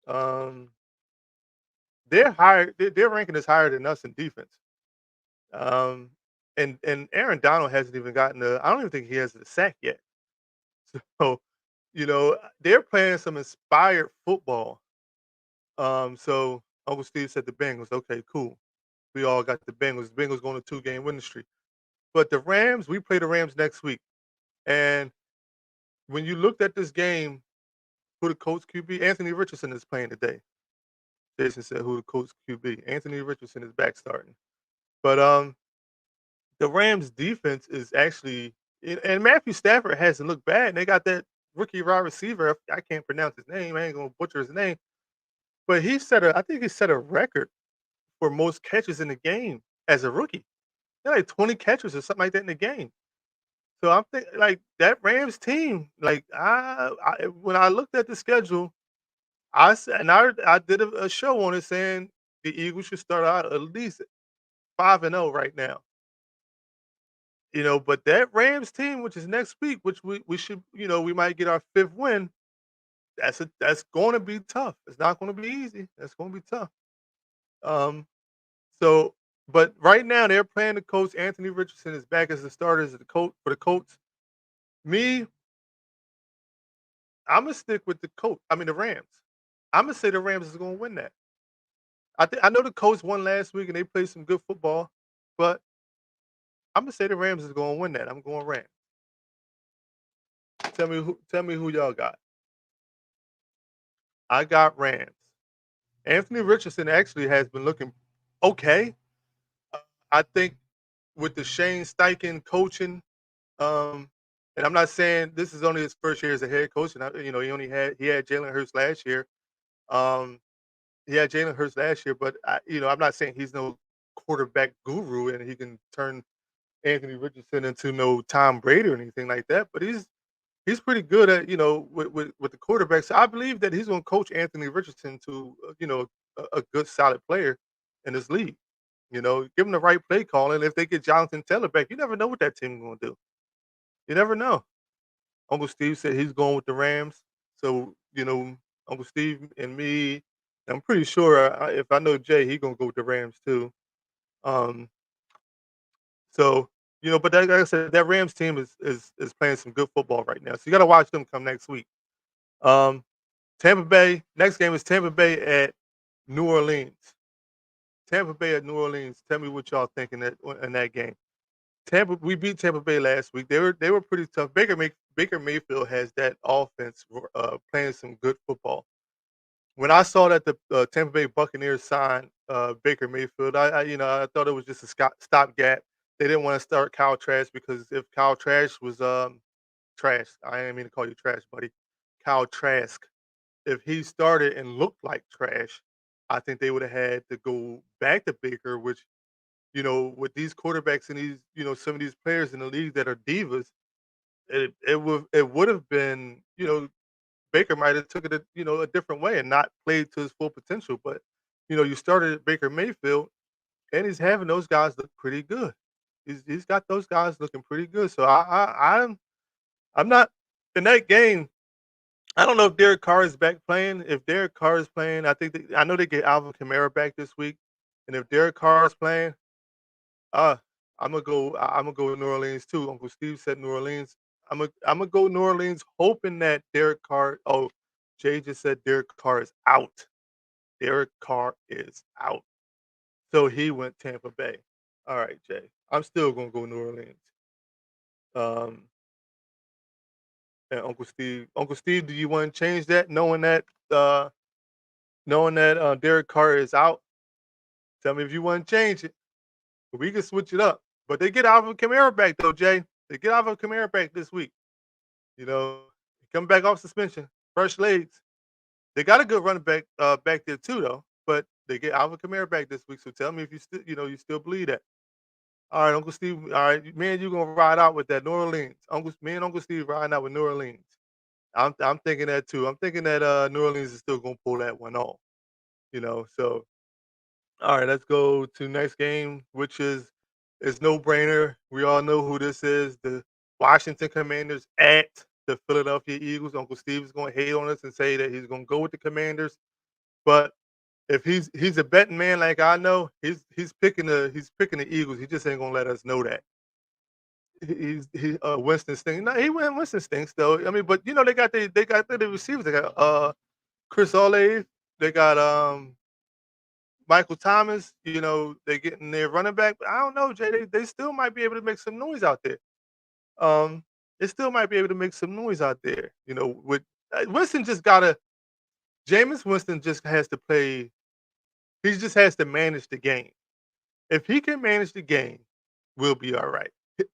Um they're higher their ranking is higher than us in defense. Um and Aaron Donald hasn't even gotten I don't even think he has the sack yet. So, they're playing some inspired football. So Uncle Steve said the Bengals. Okay, cool. We all got the Bengals. The Bengals going to 2-game winning streak. But the Rams, we play the Rams next week. And when you looked at this game, who the Colts QB, Anthony Richardson is playing today. Jason said who the Colts QB. Anthony Richardson is back starting. But the Rams defense is actually and Matthew Stafford hasn't looked bad. And they got that rookie wide receiver. I can't pronounce his name. I ain't gonna butcher his name. But I think he set a record for most catches in the game as a rookie. He had like 20 catches or something like that in the game. So I'm thinking like that Rams team, like when I looked at the schedule, I did a show on it saying the Eagles should start out at least 5-0 right now. But that Rams team, which is next week, which we should, we might get our fifth win. That's going to be tough. It's not going to be easy. That's going to be tough. Um, so, but right now they're playing the Colts. Anthony Richardson is back as the starter as the coach for the Colts. Me, I'm gonna stick with the Colts. I mean the Rams. I'm gonna say the Rams is gonna win that. I know the Colts won last week and they played some good football, but I'm gonna say the Rams is gonna win that. I'm going Rams. Tell me who y'all got. I got Rams. Anthony Richardson actually has been looking okay. Uh, I think with the Shane Steichen coaching, um, and I'm not saying this is only his first year as a head coach, and he had Jalen Hurts last year. Um, he had Jalen Hurts last year, but I'm not saying he's no quarterback guru and he can turn Anthony Richardson into no Tom Brady or anything like that. But he's pretty good at with the quarterback. So I believe that he's going to coach Anthony Richardson to a good solid player in this league. Give him the right play calling. If they get Jonathan Taylor back, you never know what that team is going to do. You never know. Uncle Steve said he's going with the Rams. So, Uncle Steve and me, I'm pretty sure if I know Jay, he gonna go with the Rams too. Um, so, but like I said, that Rams team is playing some good football right now. So you got to watch them come next week. Um, Tampa Bay. Next game is Tampa Bay at New Orleans. Tampa Bay at New Orleans. Tell me what y'all thinking in that game. We beat Tampa Bay last week. They were pretty tough. Baker Mayfield has that offense playing some good football. When I saw that the Tampa Bay Buccaneers signed Baker Mayfield, I thought it was just a stopgap. They didn't want to start Kyle Trask because if Kyle Trask was trash, I didn't mean to call you trash, buddy. Kyle Trask, if he started and looked like trash, I think they would have had to go back to Baker, which with these quarterbacks and these, some of these players in the league that are divas, it would have been, Baker might have took it a different way and not played to his full potential. But you started Baker Mayfield, and he's having those guys look pretty good. He's got those guys looking pretty good. So I'm not in that game. I don't know if Derek Carr is back playing. If Derek Carr is playing, I know they get Alvin Kamara back this week, and if Derek Carr is playing, uh, I'm gonna go with New Orleans too. Uncle Steve said New Orleans. I'm gonna go New Orleans, hoping that Derek Carr. Oh, Jay just said Derek Carr is out. Derek Carr is out. So he went Tampa Bay. All right, Jay. I'm still gonna go New Orleans. Um, and Uncle Steve, do you want to change that, uh, knowing that Derek Carr is out? Tell me if you want to change it. We can switch it up. But they get Alvin Kamara back though, Jay. They get Alvin Kamara back this week. You know, coming back off suspension, fresh legs. They got a good running back back there too, though. But they get Alvin Kamara back this week. So tell me if you still believe that. All right, Uncle Steve. All right, me and you gonna ride out with that New Orleans. Me and Uncle Steve riding out with New Orleans. I'm thinking that too. I'm thinking that New Orleans is still gonna pull that one off. So all right, let's go to next game, which is no brainer. We all know who this is. The Washington Commanders at the Philadelphia Eagles. Uncle Steve is going to hate on us and say that he's going to go with the Commanders. But if he's a betting man like I know, he's picking the Eagles. He just ain't going to let us know that. Winston stinks. No, he went Winston stinks though. I mean, but you know they got the receivers. They got Chris Olave. They got Michael Thomas. You know they getting their running back. But I don't know, Jay. They still might be able to make some noise out there. Um, they still might be able to make some noise out there. You know, with Winston just gotta. Jameis Winston just has to play. He just has to manage the game. If he can manage the game, we'll be all right.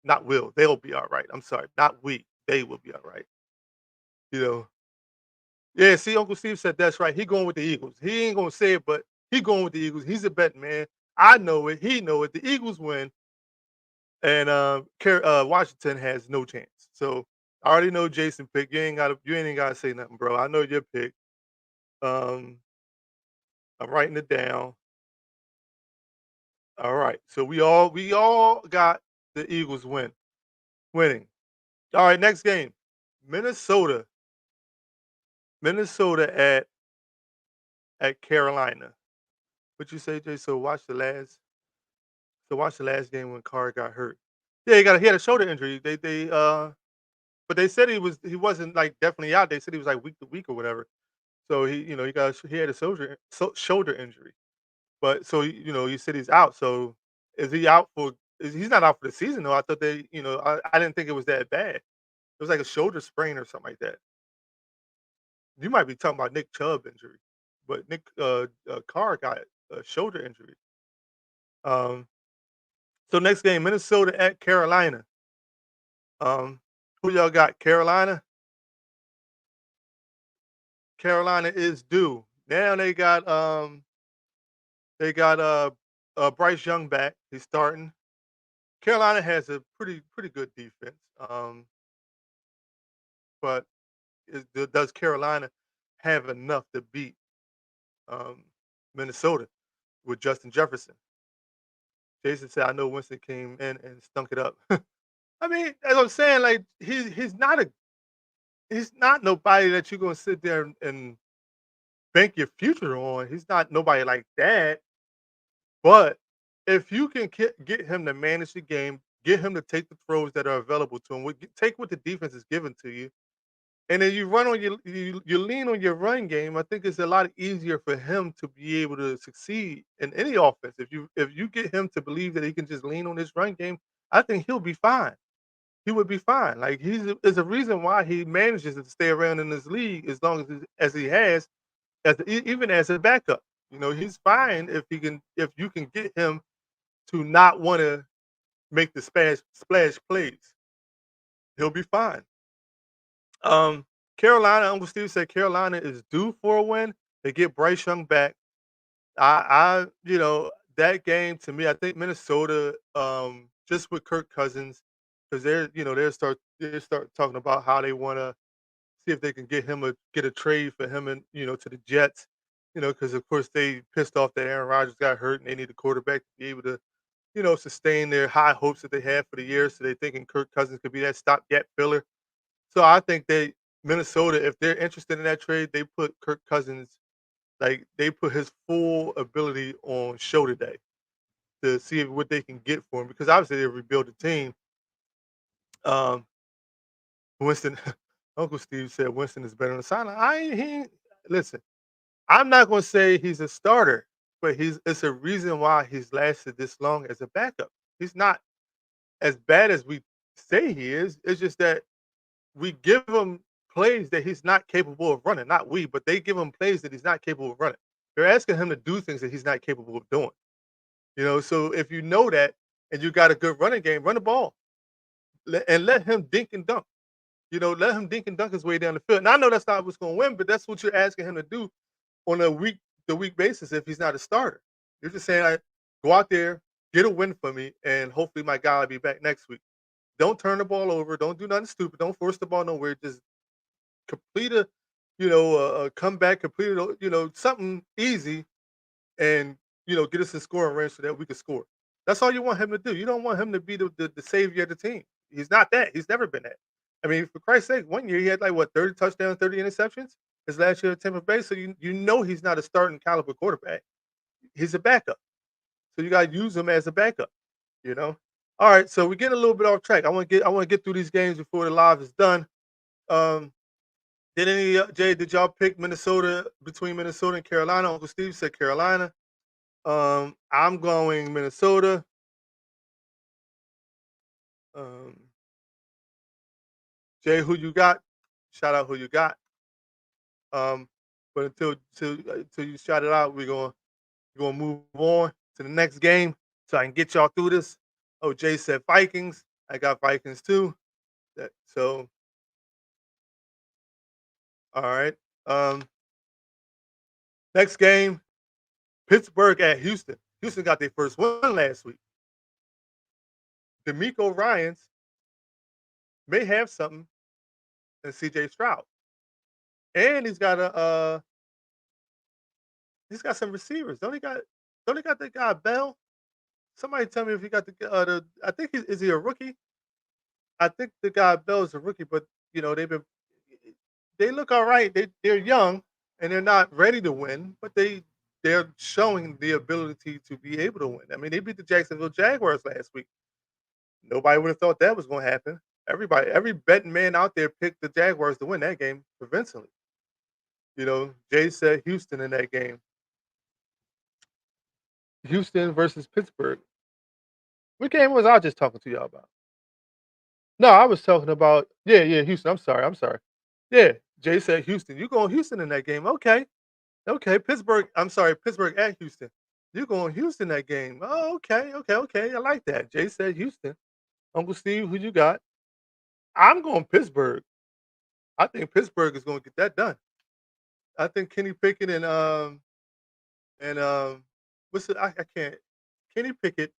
Not will, they'll be all right. I'm sorry, not we. They will be all right. You know. Yeah, see, Uncle Steve said that's right. He going with the Eagles. He ain't gonna say it, but he going with the Eagles. He's a betting man. I know it. He know it. The Eagles win, and Washington has no chance. So I already know Jason pick. You ain't gotta say nothing, bro. I know your pick. Um, I'm writing it down. All right. So we all got the Eagles winning. All right, next game. Minnesota. Minnesota at Carolina. What you say, Jay? So watch the last game when Carr got hurt. Yeah, he had a shoulder injury. But they said he wasn't like definitely out. They said he was like week to week or whatever. So he had a shoulder injury. But so you said he's out. So is he out for? He's not out for the season though. I thought I didn't think it was that bad. It was like a shoulder sprain or something like that. You might be talking about Nick Chubb injury, but Nick Carr got a shoulder injury. Um, so next game, Minnesota at Carolina. Um, who y'all got? Carolina. Carolina is due. Now they got Bryce Young back. He's starting. Carolina has a pretty good defense. But does Carolina have enough to beat um, Minnesota with Justin Jefferson? Jason said, "I know Winston came in and stunk it up." I mean, as I'm saying, like he's not nobody that you're gonna sit there and bank your future on. He's not nobody like that. But if you can get him to manage the game, get him to take the throws that are available to him, take what the defense is giving to you, and then you run on you lean on your run game. I think it's a lot easier for him to be able to succeed in any offense. If you get him to believe that he can just lean on his run game, I think he'll be fine. He would be fine. Like there's a reason why he manages to stay around in this league as long as he has, even as a backup. He's fine if you can get him to not want to make the splash plays. He'll be fine. Um, Carolina, Uncle Steve said Carolina is due for a win. They get Bryce Young back. That game to me, I think Minnesota, just with Kirk Cousins, because they start talking about how they want to see if they can get a trade for him and to the Jets. Because of course they pissed off that Aaron Rodgers got hurt and they need a quarterback to be able to sustain their high hopes that they have for the year. So they thinking Kirk Cousins could be that stopgap filler. So I think Minnesota, if they're interested in that trade, they put Kirk Cousins, like they put his full ability on show today to see what they can get for him because obviously they rebuild the team. Um, Winston, Uncle Steve said Winston is better on the sideline. Listen. I'm not going to say he's a starter, but it's a reason why he's lasted this long as a backup. He's not as bad as we say he is. It's just that we give him plays that he's not capable of running. Not we, but they give him plays that he's not capable of running. They're asking him to do things that he's not capable of doing. So if you know that and you got a good running game, run the ball and let him dink and dunk. Let him dink and dunk his way down the field. And I know that's not what's going to win, but that's what you're asking him to do on a week-to-week basis if he's not a starter. You're just saying, go out there, get a win for me, and hopefully my guy will be back next week. Don't turn the ball over. Don't do nothing stupid. Don't force the ball nowhere. Just complete a comeback, complete something easy, and get us in scoring range so that we can score. That's all you want him to do. You don't want him to be the savior of the team. He's not that. He's never been that. I mean, for Christ's sake, one year he had 30 touchdowns, 30 interceptions. His last year at Tampa Bay, so you know he's not a starting caliber quarterback. He's a backup. So you got to use him as a backup, you know? All right, so we're getting a little bit off track. I want to get through these games before the live is done. Um, Jay? Did y'all pick Minnesota between Minnesota and Carolina? Uncle Steve said Carolina. I'm going Minnesota. Um, Jay, who you got? Shout out who you got. Um, but until you shout it out, we're gonna move on to the next game so I can get y'all through this. Oh, Jay said Vikings. I got Vikings too. So all right. Um, Next game, Pittsburgh at Houston. Houston got their first win last week. D'Amico Ryans may have something in CJ Stroud. And he's got some receivers. Don't he got that guy Bell? Somebody tell me if he got the I think is he a rookie? I think the guy Bell is a rookie, but they look all right. They're young and they're not ready to win, but they're showing the ability to be able to win. I mean, they beat the Jacksonville Jaguars last week. Nobody would have thought that was going to happen. Every betting man out there picked the Jaguars to win that game convincingly. Jay said Houston in that game. Houston versus Pittsburgh. What game was I just talking to y'all about? No, I was talking about yeah, Houston. I'm sorry. Yeah, Jay said Houston. You going Houston in that game? Okay, okay. Pittsburgh. I'm sorry, Pittsburgh at Houston. You going Houston that game? Oh, okay. I like that. Jay said Houston. Uncle Steve, who you got? I'm going Pittsburgh. I think Pittsburgh is going to get that done. I think Kenny Pickett and what's it? I can't. Kenny Pickett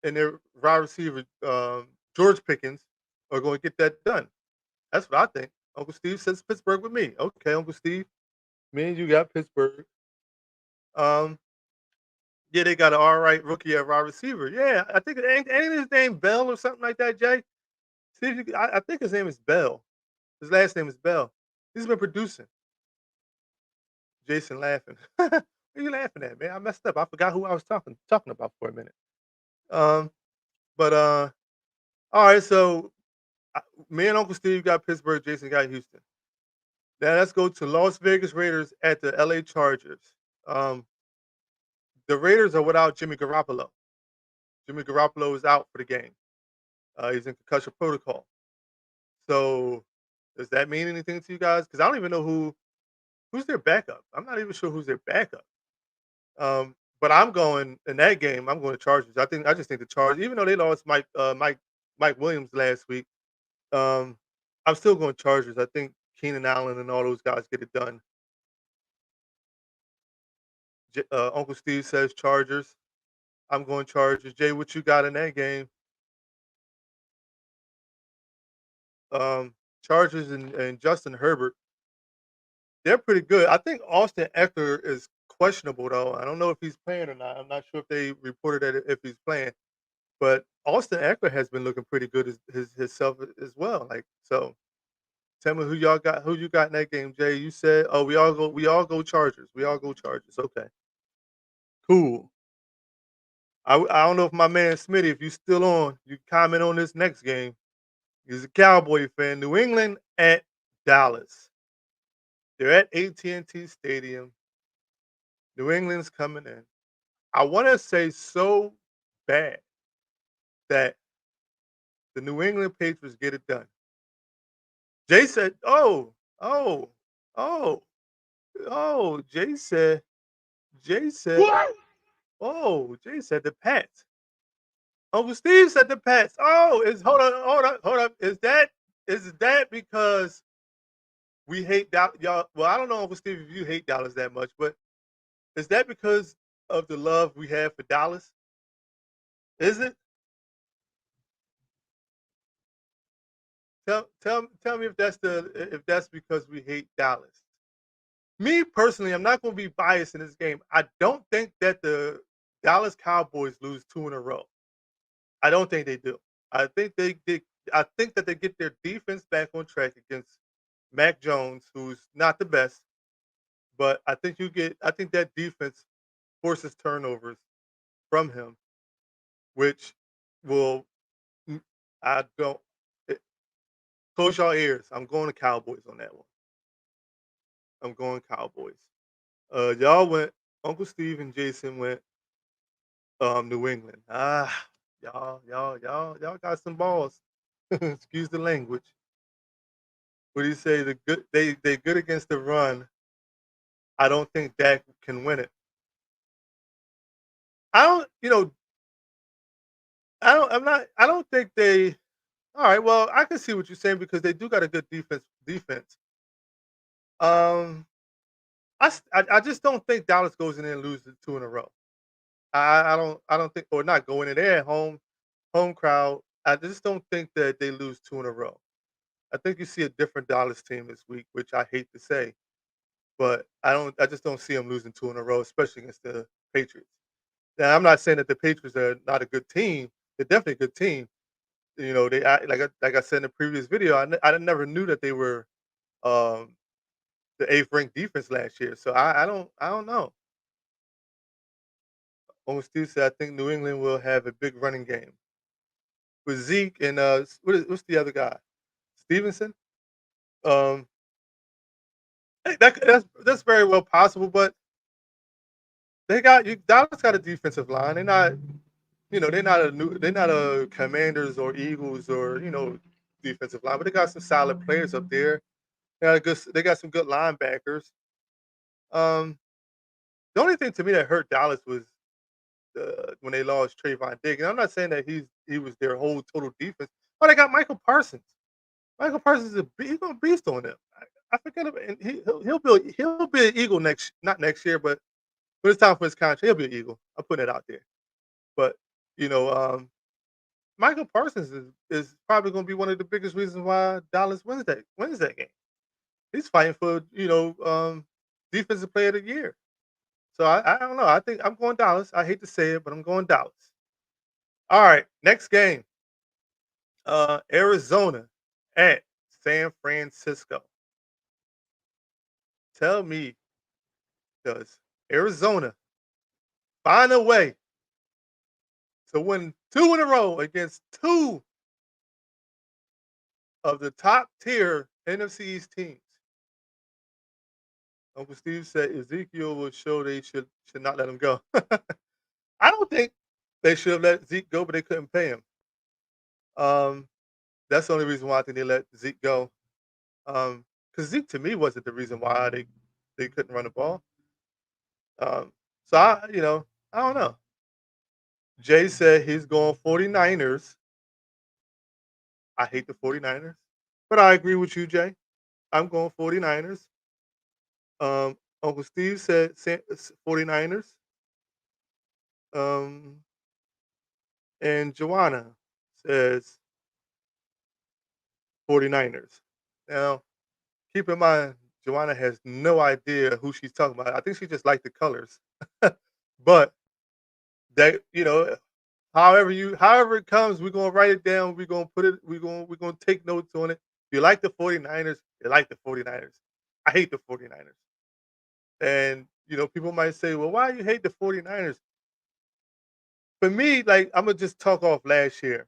and their wide receiver George Pickens are going to get that done. That's what I think. Uncle Steve says Pittsburgh with me. Okay, Uncle Steve, me and you got Pittsburgh. Um, yeah, they got an all right rookie at wide receiver. Yeah, I think ain't his name Bell or something like that, Jay. See if you, I think his name is Bell. His last name is Bell. He's been producing. Jason laughing. What are you laughing at, man? I messed up. I forgot who I was talking about for a minute. Um, but all right. So me and Uncle Steve got Pittsburgh. Jason got Houston. Now let's go to Las Vegas Raiders at the LA Chargers. Um, the Raiders are without Jimmy Garoppolo. Jimmy Garoppolo is out for the game. He's in concussion protocol. So does that mean anything to you guys? Because I don't even know who's their backup. I'm not even sure who's their backup. But I'm going in that game. I'm going to Chargers. I just think the Chargers, even though they lost Mike Williams last week, um, I'm still going Chargers. I think Keenan Allen and all those guys get it done. Uncle Steve says Chargers. I'm going Chargers. Jay, what you got in that game? Chargers and Justin Herbert. They're pretty good. I think Austin Eckler is questionable though. I don't know if he's playing or not. I'm not sure if they reported that if he's playing. But Austin Eckler has been looking pretty good as himself as well. Like so, tell me who y'all got. Who you got in that game, Jay? You said, oh, we all go Chargers. We all go Chargers. Okay, cool. I don't know if my man Smitty, if you still on, you comment on this next game. He's a Cowboy fan. New England at Dallas. They're at AT&T Stadium. New England's coming in. I want to say so bad that the New England Patriots get it done. Jay said, oh, oh, oh. Jay said, What? oh, Jay said the Pats. Uncle Steve said the Pats. Oh, hold on. Is that because we hate Dallas? Y'all, well, I don't know, Uncle Steve, if you hate Dallas that much, but is that because of the love we have for Dallas? Is it? Tell me if that's because we hate Dallas. Me personally, I'm not going to be biased in this game. I don't think that the Dallas Cowboys lose two in a row. I don't think they do. I think I think that they get their defense back on track against Mac Jones, who's not the best, but I think that defense forces turnovers from him, which will. I don't. eh, Close your ears. I'm going to Cowboys on that one. I'm going Cowboys. Y'all went. Uncle Steve and Jason went. New England. Y'all got some balls. Excuse the language. What do you say? The good. They good against the run. I don't think Dak can win it. I don't. I don't. I'm not. I don't think they. All right. Well, I can see what you're saying because they do got a good defense. Um, I just don't think Dallas goes in there and loses two in a row. I don't think, or not going in there home crowd. I just don't think that they lose two in a row. I think you see a different Dallas team this week, which I hate to say, but I don't. I just don't see them losing two in a row, especially against the Patriots. Now, I'm not saying that the Patriots are not a good team. They're definitely a good team. Like I said in the previous video, I never knew that they were um, the eighth ranked defense last year. So I don't know. Almost Steve said I think New England will have a big running game with Zeke and what's the other guy? Stevenson. Um, hey, that's very well possible, but Dallas got a defensive line. They're not a Commanders or Eagles or defensive line, but they got some solid players up there. They got some good linebackers. Um, the only thing to me that hurt Dallas was when they lost Trayvon Diggs. And I'm not saying that he was their whole total defense, but they got Michael Parsons. Michael Parsons is he's gonna beast on them. I forget about and he'll be an Eagle not next year, but when it's time for his contract, he'll be an Eagle. I'm putting it out there. But you know, Michael Parsons is probably gonna be one of the biggest reasons why Dallas wins that game. He's fighting for defensive player of the year. So I don't know. I think I'm going Dallas. I hate to say it, but I'm going Dallas. All right, next game. Arizona at San Francisco. Tell me, does Arizona find a way to win two in a row against two of the top tier NFC East teams? Uncle Steve said Ezekiel will show they should not let him go. I don't think they should have let Zeke go, but they couldn't pay him. Um, that's the only reason why I think they let Zeke go. Because Zeke to me wasn't the reason why they couldn't run the ball. So I don't know. Jay said he's going 49ers. I hate the 49ers, but I agree with you, Jay. I'm going 49ers. Uncle Steve said 49ers. Um, and Joanna says 49ers. Now, keep in mind, Joanna has no idea who she's talking about. I think she just liked the colors. But that however it comes, we're gonna write it down. We're gonna put it. We're gonna take notes on it. If you like the 49ers, you like the 49ers. I hate the 49ers. And people might say, well, why you hate the 49ers? For me, like I'm gonna just talk off last year.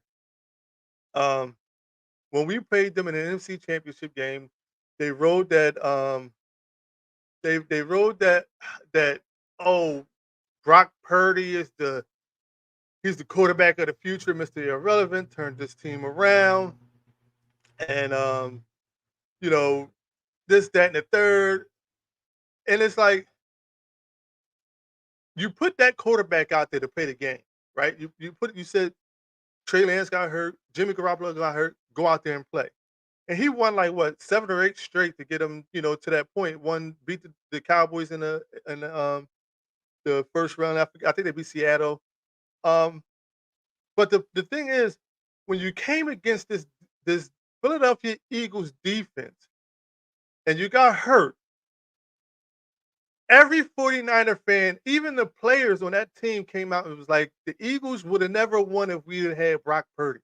Um, when we played them in an NFC Championship game, they rode that. They rode that. Oh, Brock Purdy is he's the quarterback of the future, Mr. Irrelevant. Turned this team around, and you know, this, that, and the third. And it's like you put that quarterback out there to play the game, right? You said Trey Lance got hurt, Jimmy Garoppolo got hurt, go out there and play. And he won like what 7 or 8 straight to get him, to that point. One beat the Cowboys in the first round. I think they beat Seattle. Um, but the thing is, when you came against this Philadelphia Eagles defense and you got hurt, every 49er fan, even the players on that team came out and was like, the Eagles would have never won if we had Brock Purdy.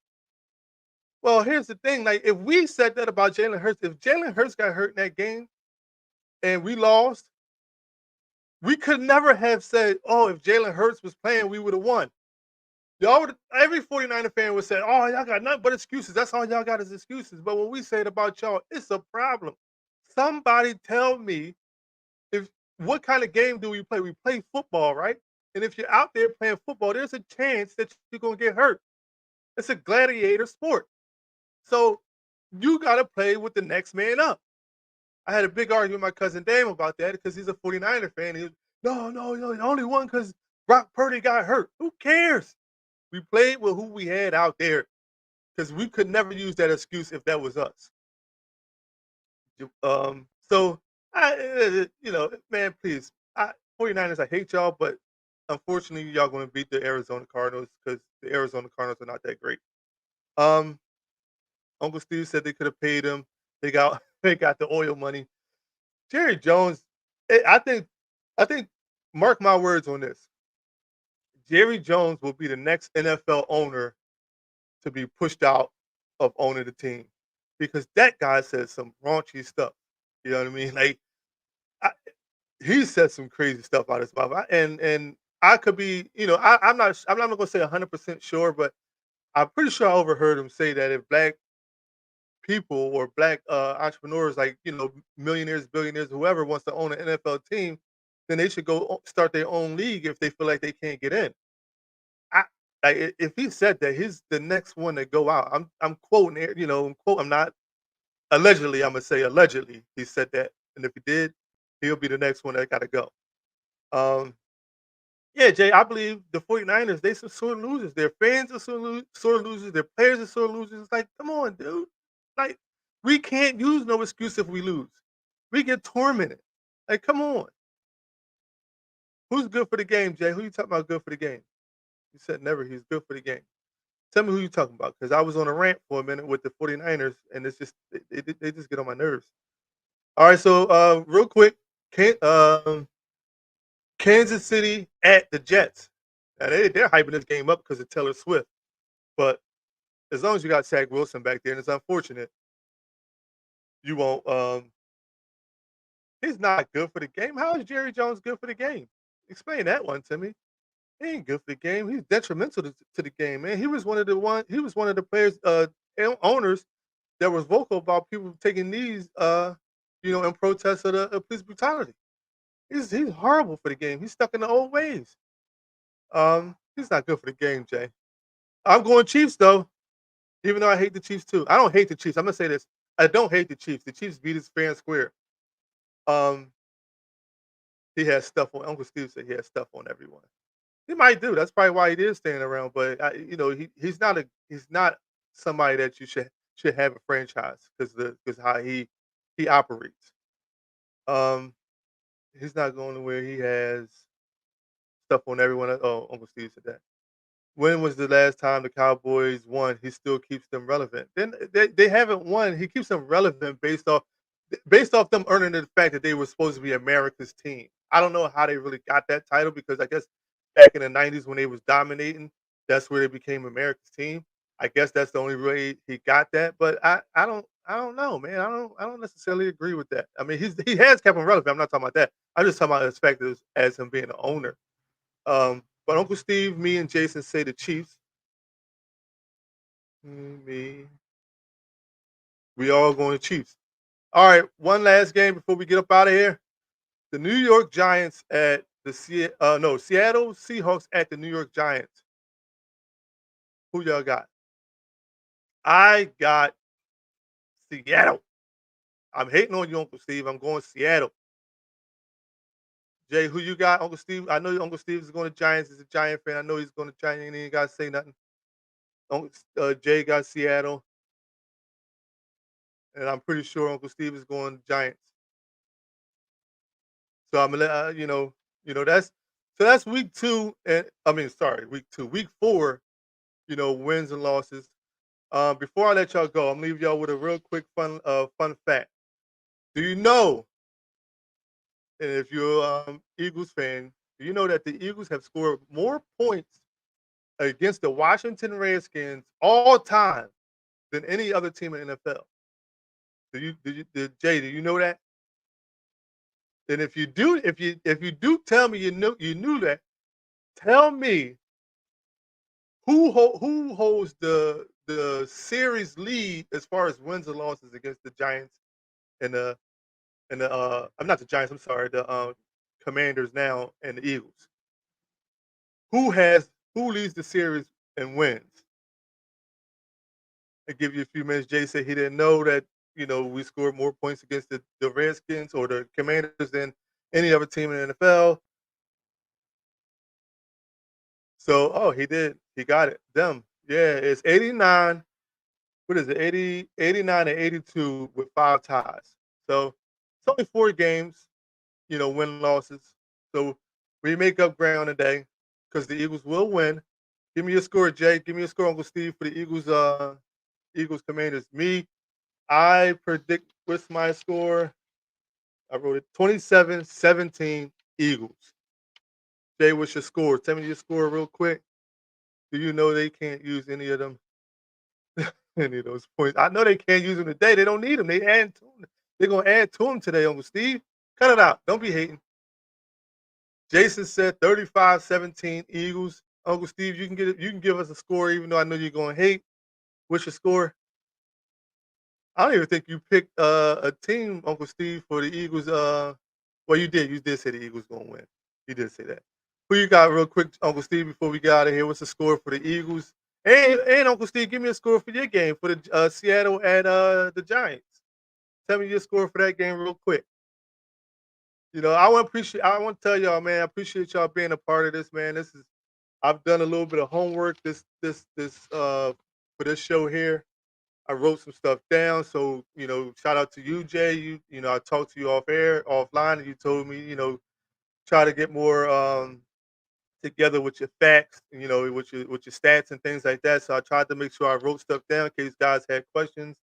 Well, here's the thing. Like, if we said that about Jalen Hurts, if Jalen Hurts got hurt in that game and we lost, we could never have said, oh, if Jalen Hurts was playing, we would have won. Every 49er fan would say, "Oh, y'all got nothing but excuses. That's all y'all got is excuses." But when we say it about y'all, it's a problem. Somebody tell me if what kind of game do we play? We play football, right? And if you're out there playing football, there's a chance that you're gonna get hurt. It's a gladiator sport. So you gotta play with the next man up. I had a big argument with my cousin Dame about that because he's a 49er fan. He was, no, the only one because Brock Purdy got hurt. Who cares? We played with who we had out there because we could never use that excuse if that was us. So man, please, 49ers, I hate y'all, but unfortunately, y'all going to beat the Arizona Cardinals because the Arizona Cardinals are not that great. Um, Uncle Steve said they could have paid him. They got they got the oil money. Jerry Jones, I think, mark my words on this. Jerry Jones will be the next NFL owner to be pushed out of owning the team because that guy says some raunchy stuff. You know what I mean? Like I, he said some crazy stuff out of his mouth, and I could be, I'm not gonna say 100% sure, but I'm pretty sure I overheard him say that if black people or black entrepreneurs, like millionaires, billionaires, whoever wants to own an NFL team, then they should go start their own league if they feel like they can't get in. I if he said that, he's the next one to go out. I'm quoting it, I'm not allegedly. I'm gonna say allegedly he said that, and if he did, he'll be the next one that got to go. Um, yeah, Jay, I believe the 49ers, they some sore losers. Their fans are sore losers. Their players are sore losers. It's like, come on, dude. Like, we can't use no excuse if we lose. We get tormented. Like, come on. Who's good for the game, Jay? Who you talking about good for the game? You said never. He's good for the game. Tell me who you talking about, because I was on a rant for a minute with the 49ers, and it's just they just get on my nerves. All right, so real quick, Kansas City at the Jets. Now they're hyping this game up because of Taylor Swift, but as long as you got Zach Wilson back there, and it's unfortunate, you won't. He's not good for the game. How is Jerry Jones good for the game? Explain that one to me. He ain't good for the game. He's detrimental to the game, man. He was one of the players, owners that was vocal about people taking knees, in protest of the police brutality. He's horrible for the game. He's stuck in the old ways. He's not good for the game, Jay. I'm going Chiefs though, even though I hate the Chiefs too. I don't hate the Chiefs. I'm gonna say this. I don't hate the Chiefs. The Chiefs beat us fair and square. Um, he has stuff on. Uncle Steve said he has stuff on everyone. He might do. That's probably why he is staying around. But he's not somebody that you should have a franchise because how he operates. Um, he's not going to where he has stuff on everyone. Oh, Uncle Steve said that. When was the last time the Cowboys won? He still keeps them relevant. Then they haven't won. He keeps them relevant based off them earning the fact that they were supposed to be America's team. I don't know how they really got that title because I guess back in the '90s when they was dominating, that's where they became America's team. I guess that's the only way he got that. But I don't know, man. I don't necessarily agree with that. I mean, he has kept them relevant. I'm not talking about that. I'm just talking about his fact as him being the owner. But Uncle Steve, me, and Jason say the Chiefs. Me, we all going to Chiefs. All right, one last game before we get up out of here. The New York Giants at the Seattle Seahawks at the New York Giants. Who y'all got? I got Seattle. I'm hating on you, Uncle Steve. I'm going Seattle. Jay, who you got, Uncle Steve? I know Uncle Steve is going to Giants. He's a Giant fan. I know he's going to Giants. He ain't got to say nothing. Jay got Seattle, and I'm pretty sure Uncle Steve is going Giants. So I'm gonna let that's week 2, and I mean sorry, week 2, week 4. Wins and losses. Before I let y'all go, I'm gonna leave y'all with a real quick fun fact. Do you know? And if you're Eagles fan, do you know that the Eagles have scored more points against the Washington Redskins all time than any other team in the NFL? Jay, do you know that? And if you do tell me you knew that, tell me who holds the series lead as far as wins and losses against the Giants and the I'm not the Giants, I'm sorry, the Commanders now and the Eagles. Who leads the series and wins? I give you a few minutes. Jay said he didn't know that, we scored more points against the Redskins or the Commanders than any other team in the NFL. So, oh, he did. He got it. Them. Yeah, it's 89. What is it? 89 and 82 with 5 ties. So it's only 4 games, win losses. So we make up ground today because the Eagles will win. Give me a score, Jay. Give me a score, Uncle Steve, for the Eagles Commanders. Me, I predict what's my score? I wrote it 27-17 Eagles. Jay, what's your score? Tell me your score real quick. Do you know they can't use any of them, any of those points? I know they can't use them today. They don't need them. They're gonna add to them today, Uncle Steve. Cut it out. Don't be hating. Jason said 35-17 Eagles. Uncle Steve, you can get it. You can give us a score, even though I know you're going to hate. What's your score? I don't even think you picked a team, Uncle Steve, for the Eagles. Well, you did. You did say the Eagles gonna win. You did say that. Who you got, real quick, Uncle Steve, before we get out of here? What's the score for the Eagles? And Uncle Steve, give me a score for your game for the Seattle and the Giants. Tell me your score for that game, real quick. I want to tell y'all, man, I appreciate y'all being a part of this, man. I've done a little bit of homework for this show here. I wrote some stuff down. So, shout out to you, Jay. I talked to you offline, and you told me, try to get more together with your facts, with your stats and things like that. So I tried to make sure I wrote stuff down in case guys had questions.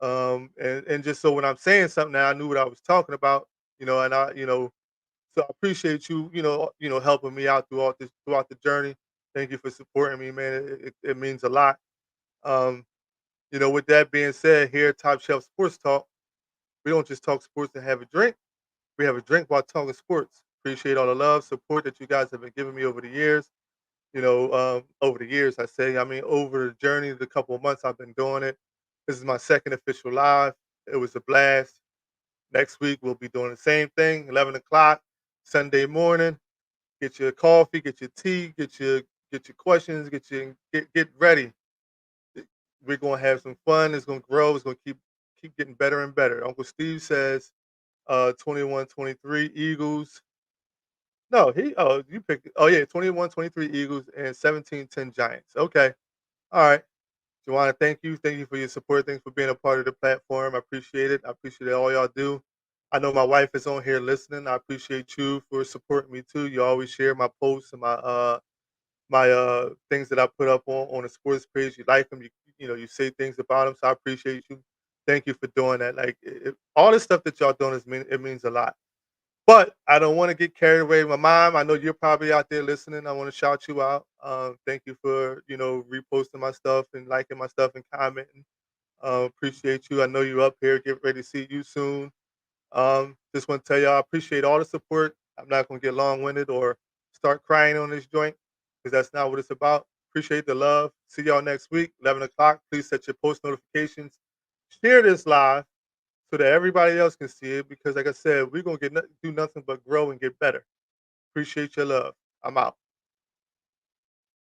And just so when I'm saying something now, I knew what I was talking about, and so I appreciate you, helping me out throughout the journey. Thank you for supporting me, man. It means a lot. Um, with that being said, here at Top Shelf Sports Talk, we don't just talk sports and have a drink. We have a drink while talking sports. Appreciate all the love, support that you guys have been giving me over the years. Over the years, I say, I mean, over the journey, the couple of months I've been doing it. This is my second official live. It was a blast. Next week, we'll be doing the same thing, 11 o'clock, Sunday morning. Get your coffee, get your tea, get your questions, get ready. We're gonna have some fun. It's gonna grow. It's gonna keep getting better and better. Uncle Steve says 21-23 Eagles. No, you picked, oh yeah, 21-23 Eagles and 17-10 Giants. Okay. All right. Joanna, thank you. Thank you for your support. Thanks for being a part of the platform. I appreciate it. I appreciate all y'all do. I know my wife is on here listening. I appreciate you for supporting me too. You always share my posts and my things that I put up on the sports page. You like them. You say things about them. So I appreciate you. Thank you for doing that. Like all the stuff that y'all doing it means a lot. But I don't want to get carried away. My mom, I know you're probably out there listening. I want to shout you out. Thank you for reposting my stuff and liking my stuff and commenting. Appreciate you. I know you're up here. Get ready to see you soon. Just want to tell y'all I appreciate all the support. I'm not gonna get long winded or start crying on this joint because that's not what it's about. Appreciate the love. See y'all next week, 11 o'clock. Please set your post notifications. Share this live so that everybody else can see it because, like I said, we're gonna do nothing but grow and get better. Appreciate your love. I'm out.